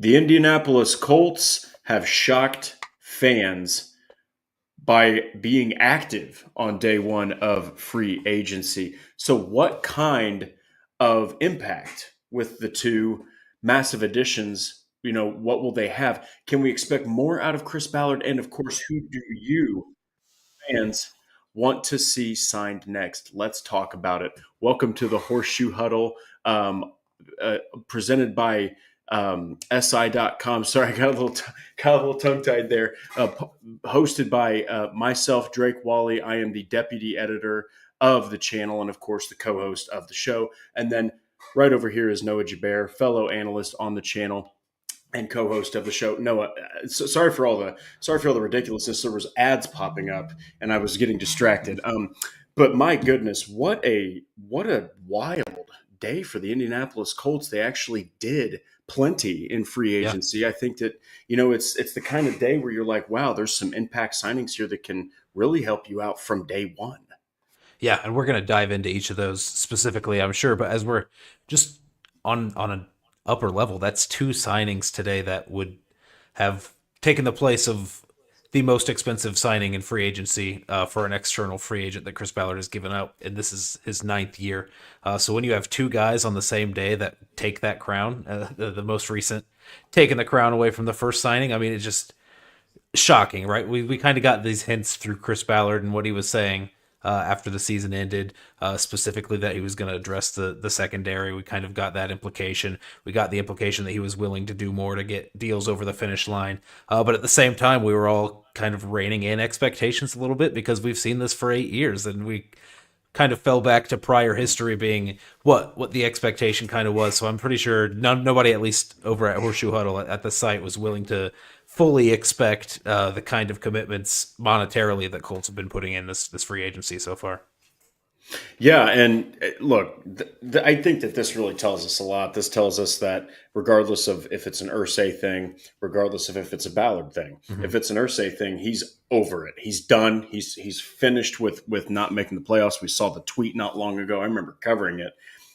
The Indianapolis Colts have shocked fans by being active on day one of free agency. So, what kind of impact with the two massive additions? What will they have? Can we expect more out of Chris Ballard? And of course, who do you fans want to see signed next? Let's talk about it. Welcome to the Horseshoe Huddle, presented by SI.com. Sorry, I got a little tongue tied there. Hosted by myself, Drake Wally. I am the deputy editor of the channel and, of course, the co-host of the show. And then right over here is Noah Gebert, fellow analyst on the channel and co-host of the show. Noah, sorry for all the ridiculousness. There was ads popping up, and I was getting distracted. But my goodness, what a wild day for the Indianapolis Colts. They actually did plenty in free agency. Yeah. I think that it's the kind of day where you're like, wow, there's some impact signings here that can really help you out from day one. Yeah, and we're going to dive into each of those specifically, I'm sure. But as we're just on an upper level, that's two signings today that would have taken the place of the most expensive signing in free agency for an external free agent that Chris Ballard has given out, and this is his 9th year. So when you have two guys on the same day that take that crown, the most recent taking the crown away from the first signing, I mean, it's just shocking, right? We kind of got these hints through Chris Ballard and what he was saying after the season ended, specifically that he was going to address the secondary. We kind of got that implication. We got the implication that he was willing to do more to get deals over the finish line. But at the same time, we were all kind of reining in expectations a little bit because we've seen this for 8 years, and we kind of fell back to prior history being what the expectation kind of was. So I'm pretty sure nobody, at least over at Horseshoe Huddle at the site, was willing to fully expect the kind of commitments monetarily that Colts have been putting in this free agency so far. Yeah, and look, I think that this really tells us a lot. This tells us that regardless of if it's an Irsay thing, regardless of if it's a Ballard thing, if it's an Irsay thing, he's over it. He's done. He's finished with not making the playoffs. We saw the tweet not long ago. I remember covering it,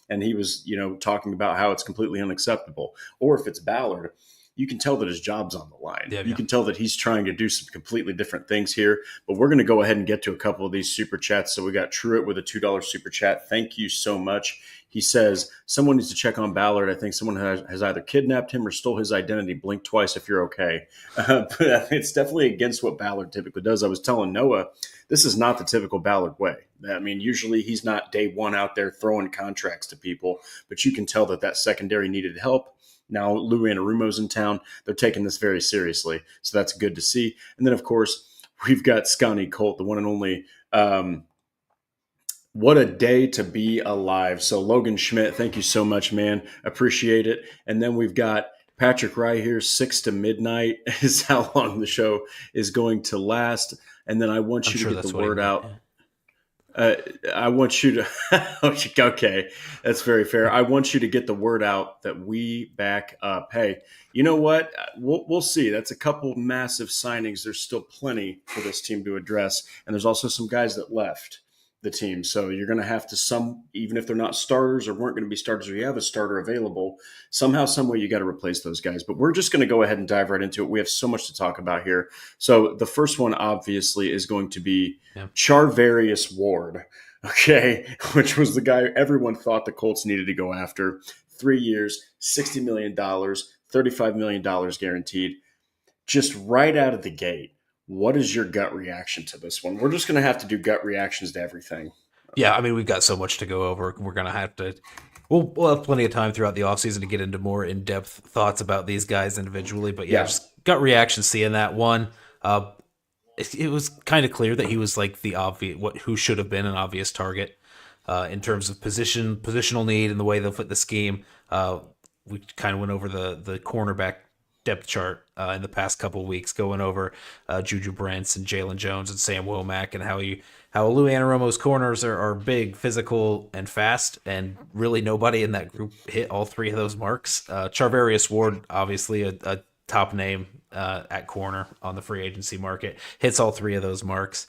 and he was talking about how it's completely unacceptable. Or if it's Ballard, you can tell that his job's on the line. You can tell that he's trying to do some completely different things here. But we're going to go ahead and get to a couple of these super chats. So we got Truett with a $2 super chat. Thank you so much. He says, someone needs to check on Ballard. I think someone has either kidnapped him or stole his identity. Blink twice if you're okay. But it's definitely against what Ballard typically does. I was telling Noah, this is not the typical Ballard way. I mean, usually he's not day one out there throwing contracts to people. But you can tell that secondary needed help. Now Lou Anarumo's in town. They're taking this very seriously. So that's good to see. And then, of course, we've got Scotty Colt, the one and only. What a day to be alive. So Logan Schmidt, thank you so much, man. Appreciate it. And then we've got Patrick Rye here, 6 to midnight is how long the show is going to last. And then I want you to get the word out. I want you to, okay, that's very fair. I want you to get the word out that we back up. Hey, you know what? We'll see. That's a couple massive signings. There's still plenty for this team to address. And there's also some guys that left the team. So you're going to have to even if they're not starters or weren't going to be starters, or you have a starter available, somehow, some way you got to replace those guys. But we're just going to go ahead and dive right into it. We have so much to talk about here. So the first one obviously is going to be Charvarius Ward, okay, which was the guy everyone thought the Colts needed to go after. 3 years, $60 million, $35 million guaranteed. Just right out of the gate. What is your gut reaction to this one? We're just going to have to do gut reactions to everything. Yeah, I mean, we've got so much to go over. We're going to have to – we'll have plenty of time throughout the offseason to get into more in-depth thoughts about these guys individually. But, just gut reaction seeing that one. It was kind of clear that he was like the obvious – who should have been an obvious target in terms of positional need and the way they'll fit the scheme. We kind of went over the cornerback depth chart in the past couple of weeks, going over Juju Brents and Jalen Jones and Sam Womack, and how Lou Anarumo's corners are big, physical, and fast, and really nobody in that group hit all three of those marks. Charvarius Ward, obviously a top name at corner on the free agency market, hits all three of those marks.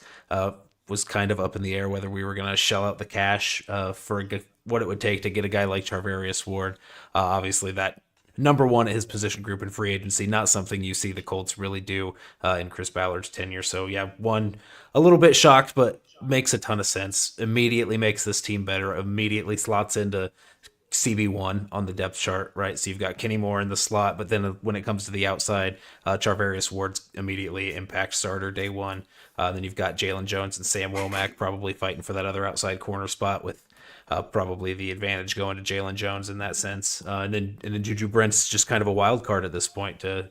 Was kind of up in the air whether we were going to shell out the cash for what it would take to get a guy like Charvarius Ward. Obviously, that number one at his position group in free agency. Not something you see the Colts really do in Chris Ballard's tenure. So yeah, one, a little bit shocked, but makes a ton of sense. Immediately makes this team better. Immediately slots into CB1 on the depth chart, right? So you've got Kenny Moore in the slot, but then when it comes to the outside, Charvarius Ward's immediately impact starter day one. Then you've got Jalen Jones and Sam Womack probably fighting for that other outside corner spot with probably the advantage going to Jalen Jones in that sense. And then Juju Brent's just kind of a wild card at this point to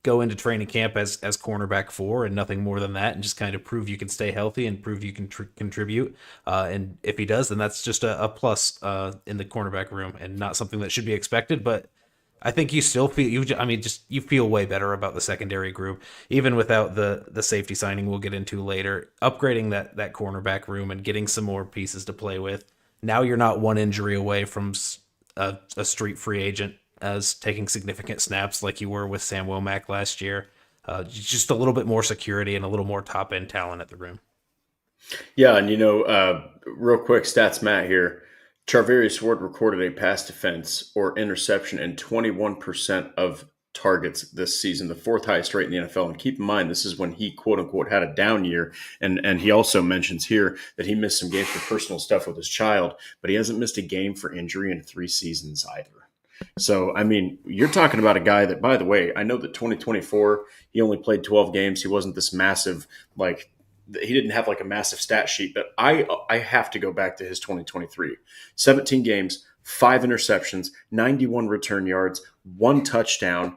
go into training camp as cornerback 4 and nothing more than that, and just kind of prove you can stay healthy and prove you can contribute. And if he does, then that's just a plus in the cornerback room, and not something that should be expected. But I think you still feel you feel way better about the secondary group, even without the safety signing we'll get into later. Upgrading that cornerback room and getting some more pieces to play with. Now you're not one injury away from a street free agent as taking significant snaps like you were with Sam Womack last year. Just a little bit more security and a little more top-end talent at the rim. Yeah, and real quick, stats Matt here. Charvarius Ward recorded a pass defense or interception in 21% of targets this season, the 4th highest rate in the NFL. And keep in mind, this is when he, quote-unquote, had a down year. And he also mentions here that he missed some games for personal stuff with his child, but he hasn't missed a game for injury in 3 seasons either. So, I mean, you're talking about a guy that, by the way, I know that 2024, he only played 12 games. He wasn't this massive, he didn't have like a massive stat sheet, but I have to go back to his 2023. 17 games, 5 interceptions, 91 return yards, 1 touchdown,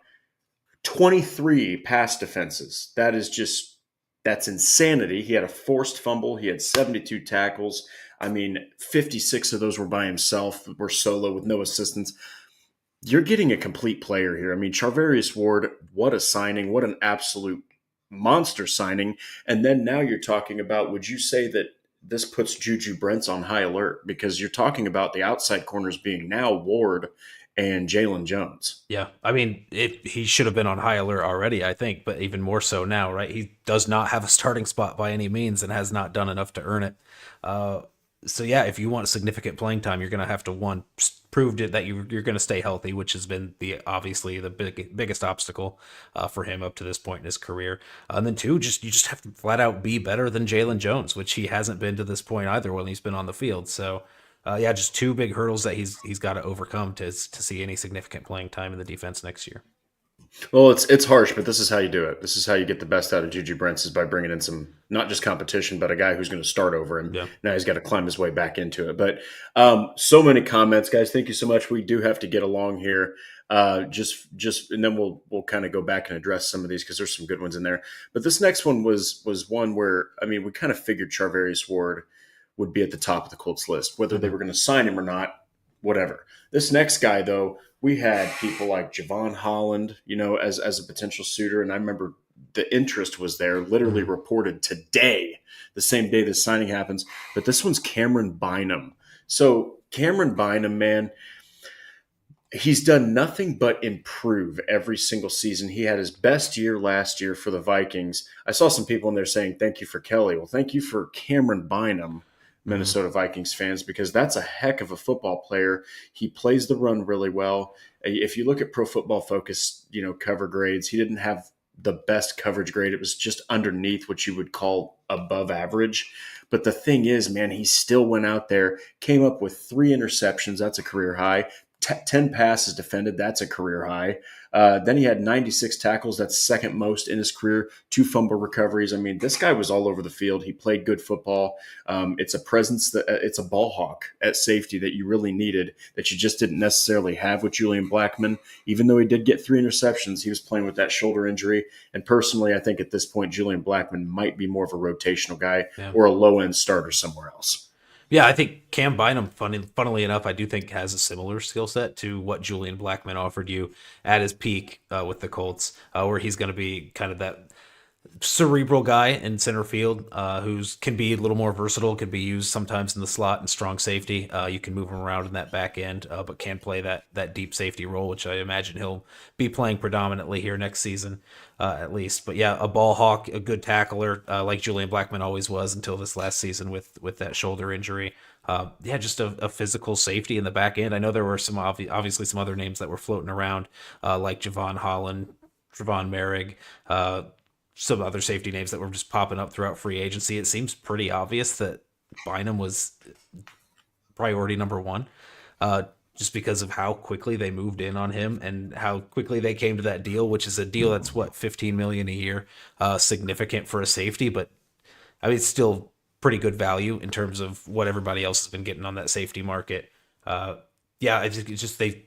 23 pass defenses. That's insanity. He had a forced fumble. He had 72 tackles. I mean, 56 of those were by himself, were solo with no assistance. You're getting a complete player here. I mean, Charvarius Ward, what a signing, what an absolute monster signing. And then now you're talking about, would you say that this puts Juju Brents on high alert? Because you're talking about the outside corners being now Ward and Jalen Jones. Yeah, I mean, he should have been on high alert already, I think, but even more so now, right? He does not have a starting spot by any means and has not done enough to earn it. So yeah, if you want significant playing time, you're going to have to prove that you're going to stay healthy, which has been obviously the biggest obstacle for him up to this point in his career. And then 2, you just have to flat out be better than Jalen Jones, which he hasn't been to this point either when he's been on the field. So yeah, just 2 big hurdles that he's got to overcome to see any significant playing time in the defense next year. Well, it's harsh, but this is how you do it. This is how you get the best out of Juju Brents, is by bringing in some, not just competition, but a guy who's going to start over, and now he's got to climb his way back into it. But so many comments, guys. Thank you so much. We do have to get along here. Just and then we'll kind of go back and address some of these because there's some good ones in there. But this next one was one where, I mean, we kind of figured Charvarius Ward would be at the top of the Colts list, whether they were going to sign him or not, whatever. This next guy, though, we had people like Javon Holland, as a potential suitor. And I remember the interest was there, literally reported today, the same day this signing happens. But this one's Camryn Bynum. So Camryn Bynum, man, he's done nothing but improve every single season. He had his best year last year for the Vikings. I saw some people in there saying, thank you for Kelly. Well, thank you for Camryn Bynum, Minnesota Vikings fans, because that's a heck of a football player. He plays the run really well. If you look at Pro Football Focus, cover grades, he didn't have the best coverage grade. It was just underneath what you would call above average. But the thing is, man, he still went out there, came up with 3 interceptions. That's a career high. 10 passes defended. That's a career high. Then he had 96 tackles. That's second most in his career. 2 fumble recoveries. I mean, this guy was all over the field. He played good football. It's a presence it's a ball hawk at safety that you really needed, that you just didn't necessarily have with Julian Blackmon. Even though he did get 3 interceptions, he was playing with that shoulder injury. And personally, I think at this point, Julian Blackmon might be more of a rotational guy or a low-end starter somewhere else. Yeah, I think Cam Bynum, funnily enough, I do think has a similar skill set to what Julian Blackmon offered you at his peak with the Colts, where he's going to be kind of that cerebral guy in center field who can be a little more versatile, can be used sometimes in the slot and strong safety. You can move him around in that back end, but can play that deep safety role, which I imagine he'll be playing predominantly here next season, at least. But yeah, a ball hawk, a good tackler, like Julian Blackmon always was until this last season with that shoulder injury. Yeah, just a physical safety in the back end. I know there were some obviously some other names that were floating around, like Javon Holland, Trevon Merrick, some other safety names that were just popping up throughout free agency. It seems pretty obvious that Bynum was priority number one, uh, just because of how quickly they moved in on him and how quickly they came to that deal, which is a deal that's what 15 million a year, significant for a safety, but I mean it's still pretty good value in terms of what everybody else has been getting on that safety market. Uh, yeah, it's just they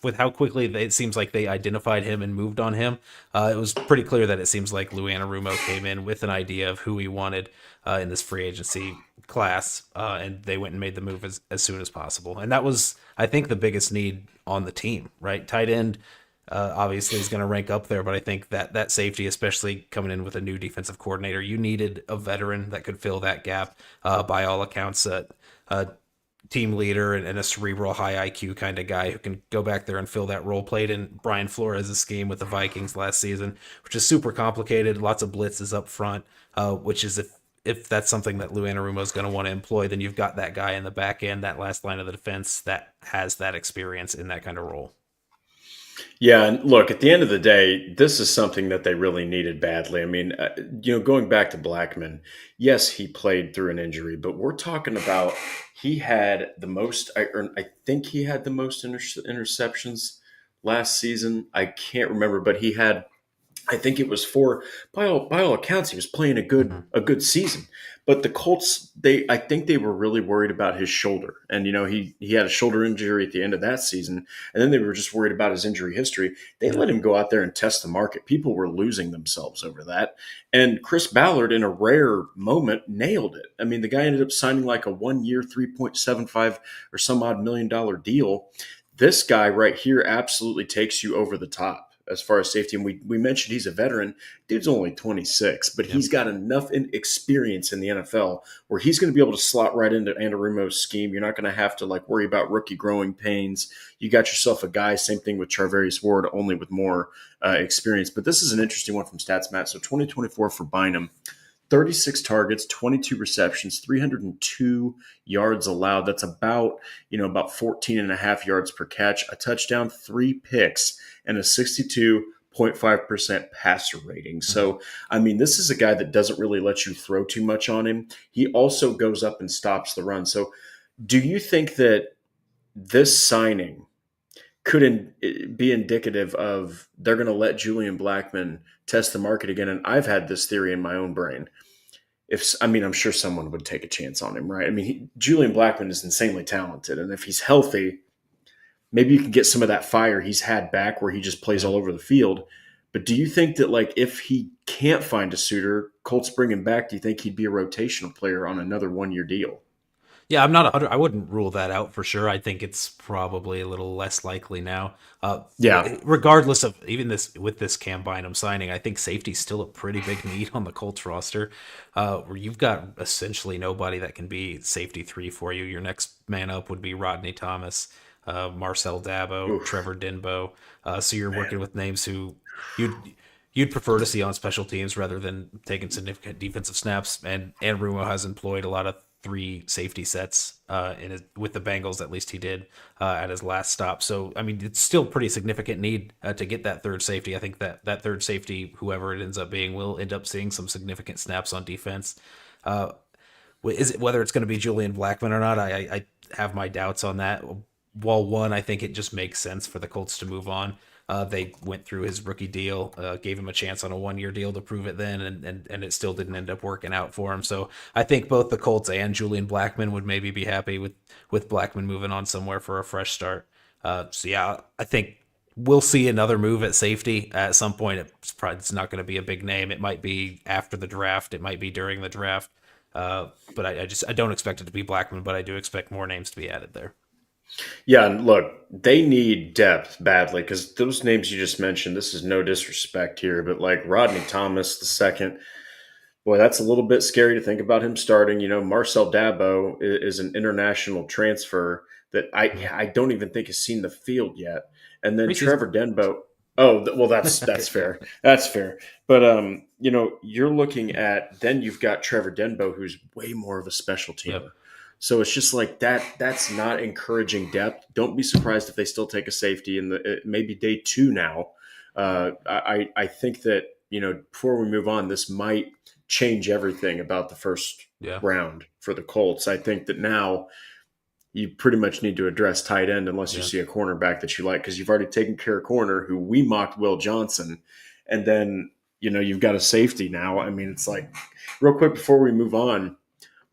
with how quickly it seems like they identified him and moved on him. It was pretty clear that it seems like Lou Anarumo came in with an idea of who he wanted in this free agency class, and they went and made the move as soon as possible. And that was, I think, the biggest need on the team. Right, tight end obviously is going to rank up there, but I think that safety, especially coming in with a new defensive coordinator, you needed a veteran that could fill that gap. By all accounts, a team leader and a cerebral, high IQ kind of guy who can go back there and fill that role. Played in Brian Flores' scheme with the Vikings last season, which is super complicated. Lots of blitzes up front, which is if that's something that Lou Anarumo is going to want to employ, then you've got that guy in the back end, that last line of the defense that has that experience in that kind of role. Yeah, and look, at the end of the day, this is something that they really needed badly. I mean, going back to Blackman, yes, he played through an injury, but we're talking about he had the most. I think he had the most interceptions last season. I can't remember, but he had. I think it was four. By all accounts, he was playing Mm-hmm. a good season. But the Colts, I think they were really worried about his shoulder, and he had a shoulder injury at the end of that season, and then they were just worried about his injury history. They Yeah. let him go out there and test the market. People were losing themselves over that, and Chris Ballard, in a rare moment, nailed it. I mean, the guy ended up signing like a 1 year, 3.75 or some odd $1 million deal. This guy right here absolutely takes you over the top as far as safety. And we mentioned he's a veteran. Dude's only 26, but Yep. he's got enough experience in the NFL where he's going to be able to slot right into Anarumo's scheme. You're not going to have to like worry about rookie growing pains. You got yourself a guy, same thing with Charvarius Ward, only with more experience. But this is an interesting one from Stats Matt. So 2024 for Bynum. 36 targets, 22 receptions, 302 yards allowed. That's about 14 and a half yards per catch, a touchdown, 3 picks, and a 62.5% passer rating. Mm-hmm. So, I mean, this is a guy that doesn't really let you throw too much on him. He also goes up and stops the run. So, do you think that this signing could be indicative of they're going to let Julian Blackman test the market again? And I've had this theory in my own brain. I'm sure someone would take a chance on him, right? I mean, Julian Blackman is insanely talented, and if he's healthy, maybe you can get some of that fire he's had back, where he just plays Yeah. all over the field. But do you think that, like, if he can't find a suitor, Colts bring him back? Do you think he'd be a rotational player on another 1 year deal? Yeah, I'm not 100. I wouldn't rule that out for sure. I think it's probably a little less likely now. Yeah, Regardless of even this with this Cam Bynum signing, I think safety's still a pretty big need on the Colts roster, where you've got essentially nobody that can be safety three for you. Your next man up would be Rodney Thomas, Marcel Dabo, oof, Trevor Denbo. So you're man. working with names who you'd you'd prefer to see on special teams rather than taking significant defensive snaps. And Rumo has employed a lot of three safety sets with the Bengals. At least he did at his last stop. So I mean, it's still pretty significant need to get that third safety. I think that third safety, whoever it ends up being, will end up seeing some significant snaps on defense. Uh, is it whether it's going to be Julian Blackman or not? I have my doubts on that. While one, I think it just makes sense for the Colts to move on. They went through his rookie deal, gave him a chance on a 1 year deal to prove it then, and it still didn't end up working out for him. So I think both the Colts and Julian Blackman would maybe be happy with Blackman moving on somewhere for a fresh start. So yeah, I think we'll see another move at safety at some point. It's not going to be a big name. It might be after the draft. It might be during the draft. But I don't expect it to be Blackman, but I do expect more names to be added there. Yeah, and look, they need depth badly because those names you just mentioned, this is no disrespect here, but like Rodney Thomas the second, boy, that's a little bit scary to think about him starting. Marcel Dabo is an international transfer that Mhm. I don't even think has seen the field yet. And then Preseason. Trevor Denbo. Oh, well, that's fair. That's fair. But you're looking at then you've got Trevor Denbo, who's way more of a special Yep. teamer. So it's just like that. That's not encouraging depth. Don't be surprised if they still take a safety in the maybe day two now. I think that before we move on, this might change everything about the first Yeah. round for the Colts. I think that now you pretty much need to address tight end unless you Yeah. see a cornerback that you like because you've already taken care of corner who we mocked Will Johnson, and then you've got a safety now. I mean, it's like real quick before we move on.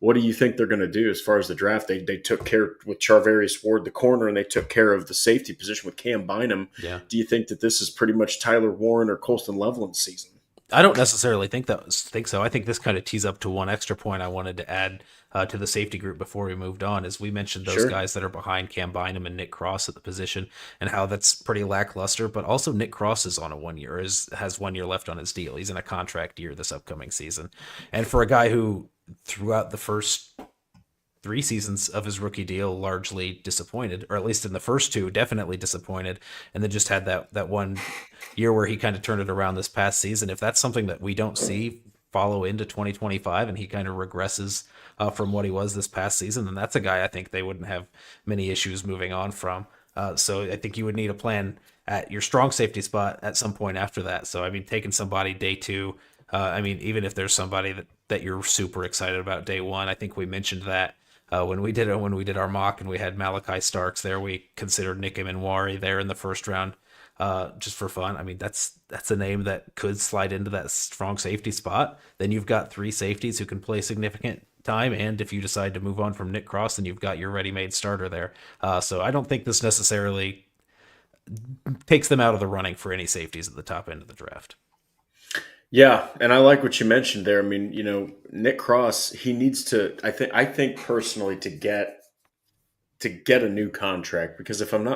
What do you think they're going to do as far as the draft? They took care with Charvarius Ward, the corner, and they took care of the safety position with Cam Bynum. Yeah. Do you think that this is pretty much Tyler Warren or Colston Loveland's season? I don't necessarily think so. I think this kind of tees up to one extra point I wanted to add to the safety group before we moved on. Is we mentioned those Sure. guys that are behind Cam Bynum and Nick Cross at the position, and how that's pretty lackluster. But also Nick Cross is on a 1 year, has 1 year left on his deal. He's in a contract year this upcoming season, and for a guy who throughout the first 3 seasons of his rookie deal largely disappointed, or at least in the first two definitely disappointed, and then just had that 1 year where he kind of turned it around this past season. If that's something that we don't see follow into 2025 and he kind of regresses from what he was this past season, then that's a guy I think they wouldn't have many issues moving on from. So I think you would need a plan at your strong safety spot at some point after that. So I mean, taking somebody day two, I mean, even if there's somebody that you're super excited about day one, I think we mentioned that when we did our mock and we had Malachi Starks there, we considered Nick Emenwari there in the first round, just for fun. I mean, that's a name that could slide into that strong safety spot. Then you've got 3 safeties who can play significant time, and if you decide to move on from Nick Cross, then you've got your ready-made starter there. So I don't think this necessarily takes them out of the running for any safeties at the top end of the draft. Yeah, and I like what you mentioned there. I mean, Nick Cross, he needs to. I think personally to get a new contract because if I'm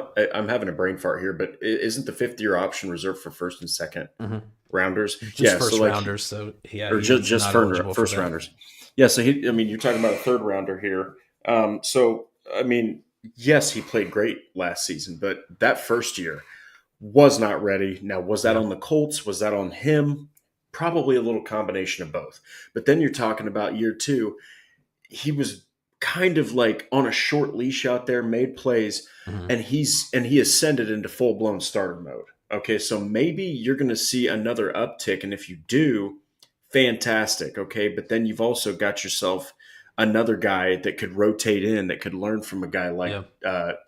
having a brain fart here, but isn't the 5th-year option reserved for first and second rounders? Just first rounders. So yeah, or just first rounders. Yeah, so you're talking about a third rounder here. So I mean, yes, he played great last season, but that first year was not ready. Now, was that on the Colts? Was that on him? Probably a little combination of both. But then you're talking about year 2. He was kind of like on a short leash out there, made plays, and he ascended into full-blown starter mode. Okay, so maybe you're going to see another uptick, and if you do, fantastic. Okay, but then you've also got yourself another guy that could rotate in, that could learn from a guy like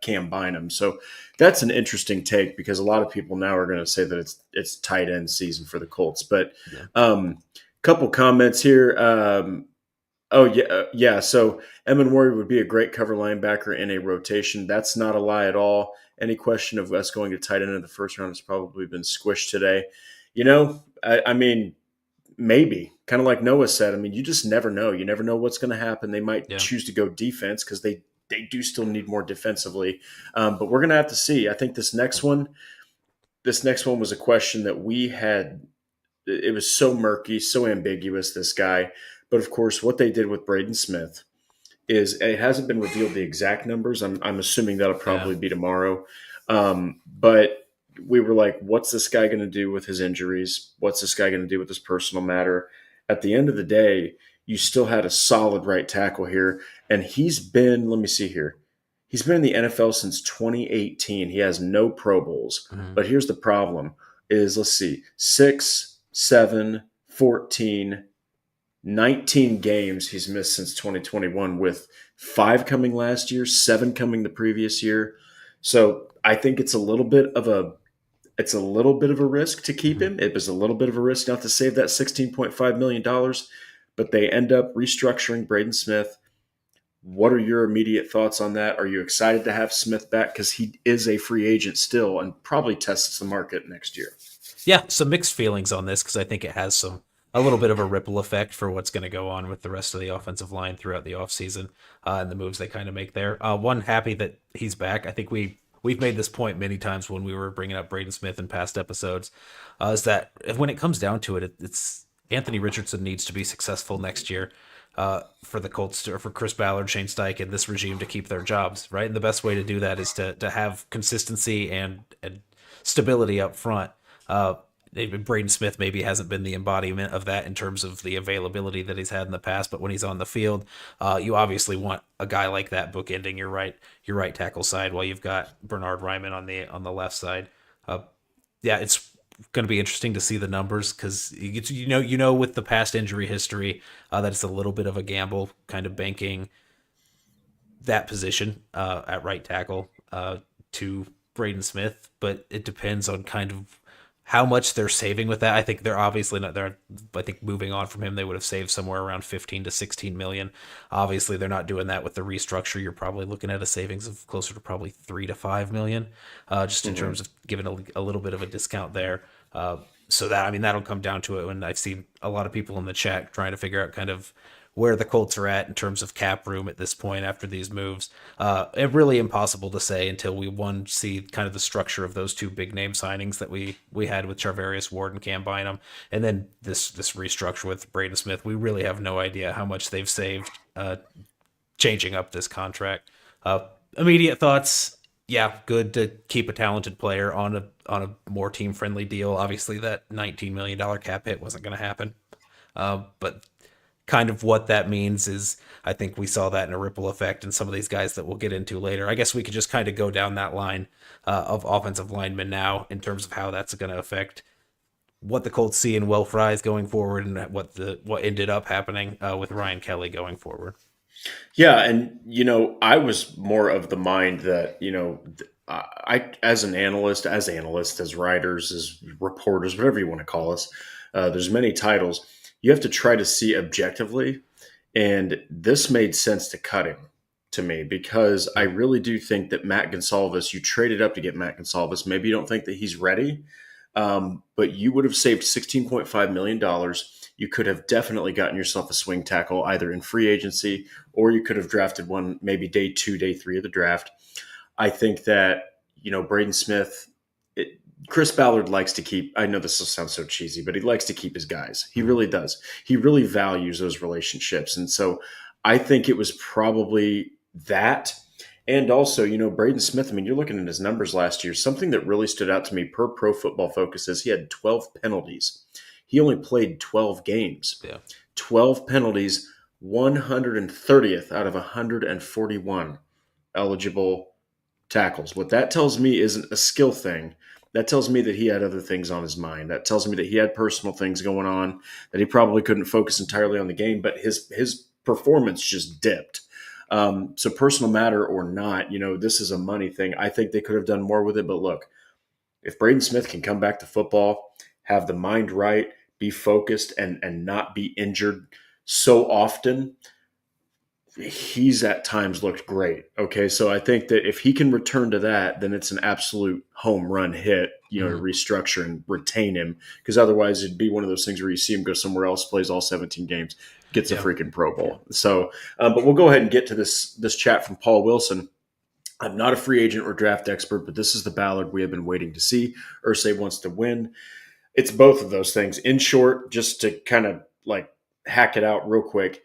Cam Bynum. So that's an interesting take because a lot of people now are going to say that it's tight end season for the Colts. But couple comments here. So Emin Warrior would be a great cover linebacker in a rotation. That's not a lie at all. Any question of us going to tight end in the first round has probably been squished today. I mean, maybe. Kind of like Noah said, I mean, you just never know. You never know what's going to happen. They might choose to go defense because they do still need more defensively. But we're going to have to see. I think this next one was a question that we had. It was so murky, so ambiguous, this guy. But, of course, what they did with Braden Smith is it hasn't been revealed the exact numbers. I'm assuming that'll probably be tomorrow. But we were like, what's this guy going to do with his injuries? What's this guy going to do with his personal matter? At the end of the day, you still had a solid right tackle here. And he's been, let me see here. He's been in the NFL since 2018. He has no Pro Bowls. But here's the problem is, let's see, 6, 7, 14, 19 games he's missed since 2021 with 5 coming last year, 7 coming the previous year. So I think it's a little bit of a risk to keep him. It was a little bit of a risk not to save that $16.5 million, but they end up restructuring Braden Smith. What are your immediate thoughts on that? Are you excited to have Smith back? Because he is a free agent still and probably tests the market next year. Yeah, some mixed feelings on this because I think it has a little bit of a ripple effect for what's going to go on with the rest of the offensive line throughout the offseason and the moves they kind of make there. One, happy that he's back. I think we've made this point many times when we were bringing up Braden Smith in past episodes, is that when it comes down to it, it's Anthony Richardson needs to be successful next year for the Colts or for Chris Ballard, Shane Steichen, and this regime to keep their jobs, right? And the best way to do that is to have consistency and stability up front. Braden Smith maybe hasn't been the embodiment of that in terms of the availability that he's had in the past, but when he's on the field, you obviously want a guy like that bookending your right tackle side while you've got Bernard Ryman on the left side. Yeah, it's going to be interesting to see the numbers because with the past injury history that it's a little bit of a gamble, kind of banking that position at right tackle to Braden Smith, but it depends on kind of how much they're saving with that. I think they're obviously not. I think moving on from him, they would have saved somewhere around 15 to 16 million. Obviously, they're not doing that with the restructure. You're probably looking at a savings of closer to probably 3 to 5 million, just in terms of giving a little bit of a discount there. So that, I mean, that'll come down to it. And I've seen a lot of people in the chat trying to figure out kind of where the Colts are at in terms of cap room at this point after these moves. It's really impossible to say until we see kind of the structure of those two big name signings that we had with Charvarius Ward and Cam Bynum, and then this restructure with Braden Smith. We really have no idea how much they've saved changing up this contract. Immediate thoughts. Yeah, good to keep a talented player on a more team friendly deal. Obviously, that $19 million cap hit wasn't going to happen, but kind of what that means is I think we saw that in a ripple effect in some of these guys that we'll get into later. I guess we could just kind of go down that line of offensive linemen now in terms of how that's going to affect what the Colts see in Will Fries going forward and what ended up happening with Ryan Kelly going forward. Yeah, and I was more of the mind that I as an analyst, as writers, as reporters, whatever you want to call us, there's many titles. You have to try to see objectively, and this made sense to cut him to me because I really do think that Matt Gonsalves, you traded up to get Matt Gonsalves. Maybe you don't think that he's ready, but you would have saved $16.5 million. You could have definitely gotten yourself a swing tackle either in free agency or you could have drafted one maybe day 2, day 3 of the draft. I think that, Braden Smith, Chris Ballard likes to keep, I know this will sound so cheesy, but he likes to keep his guys. He really does. He really values those relationships. And so I think it was probably that. And also, Braden Smith, I mean, you're looking at his numbers last year. Something that really stood out to me per Pro Football Focus is he had 12 penalties. He only played 12 games. Yeah. 12 penalties, 130th out of 141 eligible tackles. What that tells me isn't a skill thing. That tells me that he had other things on his mind. That tells me that he had personal things going on, that he probably couldn't focus entirely on the game, but his performance just dipped. So personal matter or not, this is a money thing. I think they could have done more with it. But look, if Braden Smith can come back to football, have the mind right, be focused, and not be injured so often, he's at times looked great. Okay, so I think that if he can return to that, then it's an absolute home run hit, to restructure and retain him. Because otherwise, it'd be one of those things where you see him go somewhere else, plays all 17 games, gets a freaking Pro Bowl. So, but we'll go ahead and get to this chat from Paul Wilson. I'm not a free agent or draft expert, but this is the Ballard we have been waiting to see. Irsay wants to win. It's both of those things. In short, just to kind of like hack it out real quick,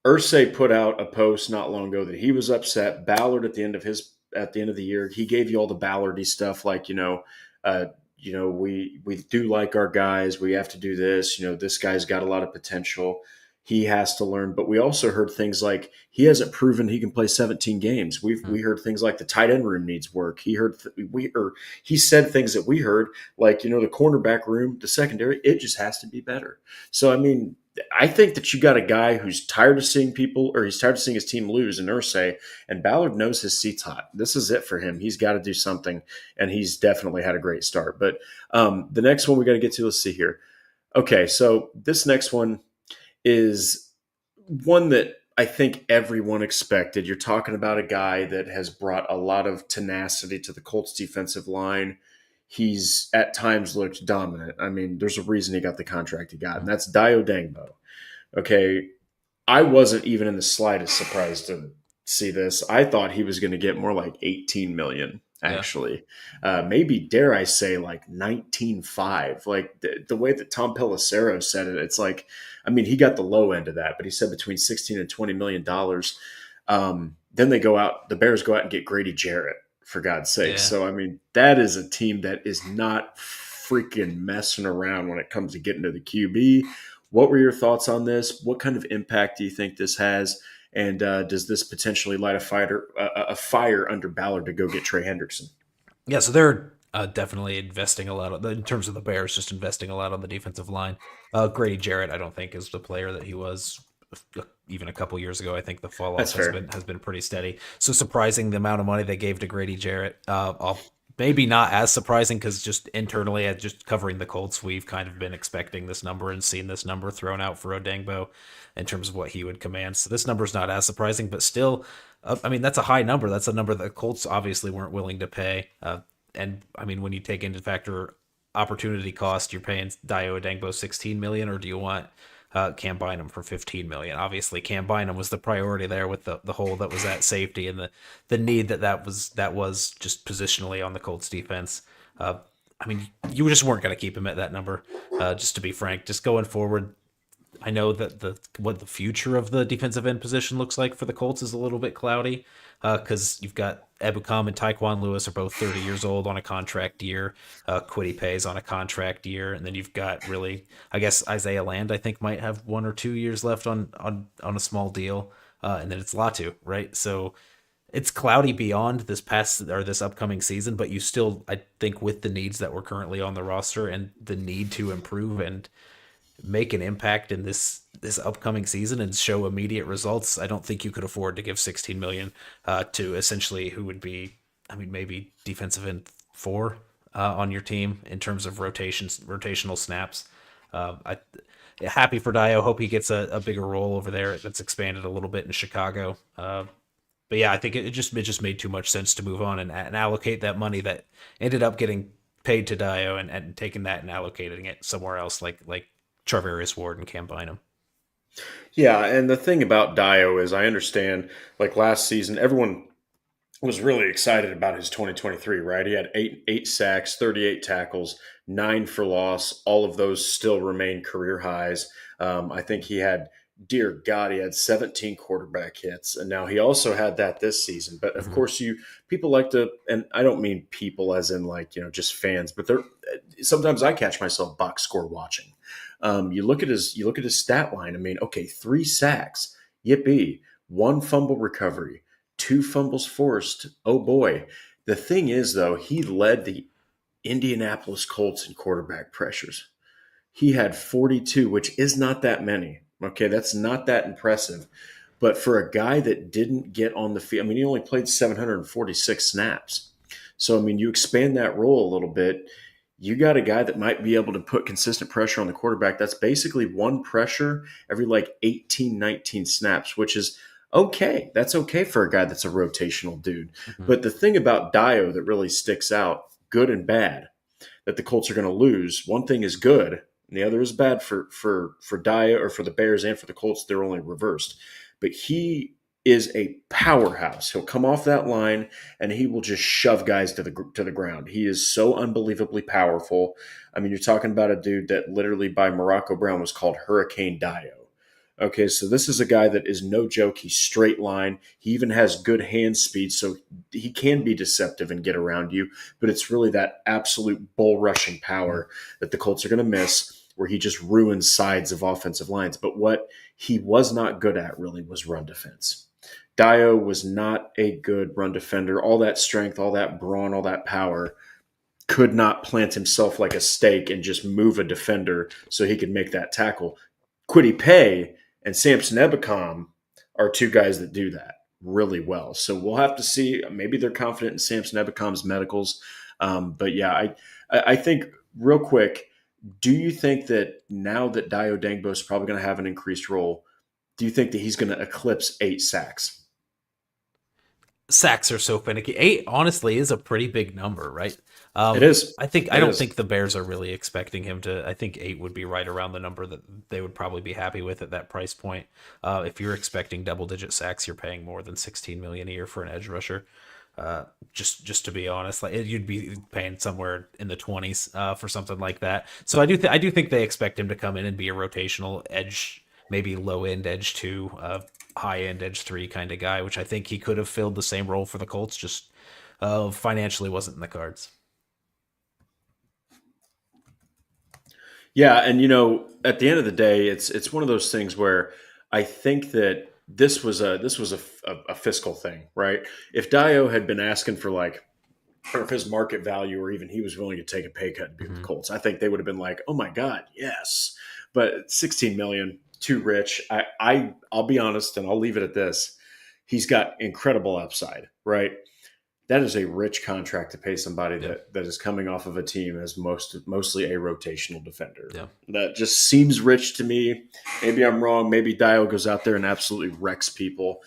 Irsay put out a post not long ago that he was upset. Ballard at the end of the year, he gave you all the Ballardy stuff like, we do like our guys. We have to do this. This guy's got a lot of potential. He has to learn. But we also heard things like he hasn't proven he can play 17 games. We heard things like the tight end room needs work. He said things that we heard like, the cornerback room, the secondary, it just has to be better. So, I mean, I think that you got a guy who's tired of seeing he's tired of seeing his team lose in Irsay, and Ballard knows his seat's hot. This is it for him. He's got to do something, and he's definitely had a great start. But the next one we got to get to, let's see here. Okay, so this next one is one that I think everyone expected. You're talking about a guy that has brought a lot of tenacity to the Colts defensive line. He's at times looked dominant. I mean, there's a reason he got the contract he got, and that's Dayo Odeyingbo. Okay, I wasn't even in the slightest surprised to see this. I thought he was going to get more like 18 million, actually. Yeah. Maybe, dare I say, like 19.5. Like the way that Tom Pelissero said it, it's like, I mean, he got the low end of that, but he said between 16 and $20 million. Then the Bears go out and get Grady Jarrett, for God's sake. Yeah. So, I mean, that is a team that is not freaking messing around when it comes to getting to the QB. What were your thoughts on this? What kind of impact do you think this has? And does this potentially light a fire under Ballard to go get Trey Hendrickson? Yeah, so they're definitely investing a lot in terms of the Bears, just investing a lot on the defensive line. Grady Jarrett, I don't think is the player that he was even a couple years ago. I think the fall That's off fair. has been pretty steady. So surprising the amount of money they gave to Grady Jarrett. Maybe not as surprising because just internally, at just covering the Colts, we've kind of been expecting this number and seen this number thrown out for Odeyingbo in terms of what he would command. So this number is not as surprising, but still, I mean, that's a high number. That's a number that Colts obviously weren't willing to pay. And I mean, when you take into factor opportunity cost, you're paying Dayo Odeyingbo 16 million, or do you want Cam Bynum for 15 million? Obviously, Cam Bynum was the priority there with the hole that was at safety and the need that was just positionally on the Colts defense. I mean, you just weren't going to keep him at that number. Just to be frank, just going forward, I know that what the future of the defensive end position looks like for the Colts is a little bit cloudy because you've got Ebukam and Tyquan Lewis are both 30 years old on a contract year. Kwity Paye's on a contract year, and then you've got really, I guess Isaiah Land I think might have 1 or 2 years left on a small deal, and then it's Latu, right? So it's cloudy beyond this upcoming season, but you still, I think, with the needs that were currently on the roster and the need to improve and make an impact in this upcoming season and show immediate results, I don't think you could afford to give 16 million to essentially who would be, I mean, maybe defensive end 4 on your team in terms of rotational snaps. I happy for Dio. Hope he gets a bigger role over there. That's expanded a little bit in Chicago. But yeah, I think it just made too much sense to move on and allocate that money that ended up getting paid to Dio and taking that and allocating it somewhere else, like Charvarius Ward and Cam Bynum. Yeah, and the thing about Dio is I understand, like last season, everyone was really excited about his 2023, right? He had eight sacks, 38 tackles, 9 for loss. All of those still remain career highs. I think he had, dear God, he had 17 quarterback hits, and now he also had that this season. But of Mm-hmm. course, people like to, and I don't mean people as in like just fans, but they're sometimes I catch myself box score watching. You look at his stat line. I mean, okay, 3 sacks, yippee, 1 fumble recovery, 2 fumbles forced. Oh boy. The thing is, though, he led the Indianapolis Colts in quarterback pressures. He had 42, which is not that many. Okay, that's not that impressive. But for a guy that didn't get on the field, I mean, he only played 746 snaps. So, I mean, you expand that role a little bit. You got a guy that might be able to put consistent pressure on the quarterback. That's basically 1 pressure every like 18, 19 snaps, which is okay. That's okay for a guy that's a rotational dude. Mm-hmm. But the thing about Dio that really sticks out, good and bad, that the Colts are going to lose. One thing is good, and the other is bad for Dio or for the Bears and for the Colts. They're only reversed. But he is a powerhouse. He'll come off that line and he will just shove guys to the ground. He is so unbelievably powerful. I mean, you're talking about a dude that literally by Morocco Brown was called Hurricane Dio. Okay, so this is a guy that is no joke. He's straight line. He even has good hand speed, so he can be deceptive and get around you. But it's really that absolute bull rushing power that the Colts are going to miss, where he just ruins sides of offensive lines. But what he was not good at really was run defense. Dio was not a good run defender. All that strength, all that brawn, all that power could not plant himself like a stake and just move a defender so he could make that tackle. Kwity Paye and Samson Ebukam are 2 guys that do that really well. So we'll have to see. Maybe they're confident in Samson Ebukam's medicals. But yeah, I think real quick, do you think that now that Dayo Odeyingbo is probably going to have an increased role, do you think that he's going to eclipse 8 sacks? Sacks are so finicky. 8 honestly is a pretty big number, right? It is. I don't think the Bears are really expecting him to. I think 8 would be right around the number that they would probably be happy with at that price point. If you're expecting double-digit sacks, you're paying more than 16 million a year for an edge rusher. Just to be honest, like you'd be paying somewhere in the 20s for something like that. So I do think they expect him to come in and be a rotational edge, maybe low end edge 2, high end edge 3 kind of guy, which I think he could have filled the same role for the Colts. Just financially wasn't in the cards. Yeah, and at the end of the day, it's one of those things where I think that this was a fiscal thing, right? If Dio had been asking for like, or if his market value, or even he was willing to take a pay cut to be with the Hmm. Colts, I think they would have been like, oh my god, yes. But 16 million, too rich. I'll be honest, and I'll leave it at this. He's got incredible upside, right? That is a rich contract to pay somebody Yeah, that is coming off of a team as mostly a rotational defender. yeah. That just seems rich to me. Maybe I'm wrong. Maybe Dio goes out there and absolutely wrecks people.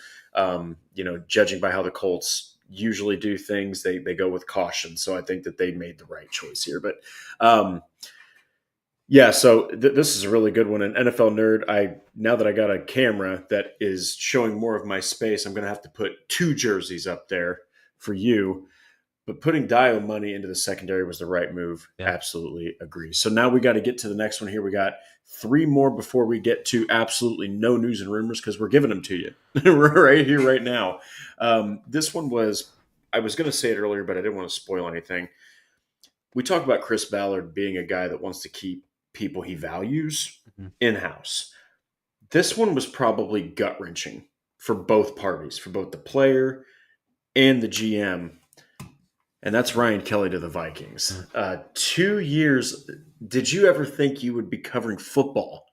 Judging by how the Colts usually do things, they go with caution. So I think that they made the right choice here. But yeah, so this is a really good one. An NFL nerd. Now that I got a camera that is showing more of my space, I'm going to have to put two jerseys up there for you. But putting Dio money into the secondary was the right move. Yeah. Absolutely agree. So now we got to get to the next one here. We got three more before we get to absolutely no news and rumors because we're giving them to you right here, right now. This one was, I was going to say it earlier, but I didn't want to spoil anything. We talk about Chris Ballard being a guy that wants to keep people he values Mhm. in-house. This one was probably gut-wrenching for both parties, for both the player and the GM, and that's Ryan Kelly to the Vikings. 2 years. Did you ever think you would be covering football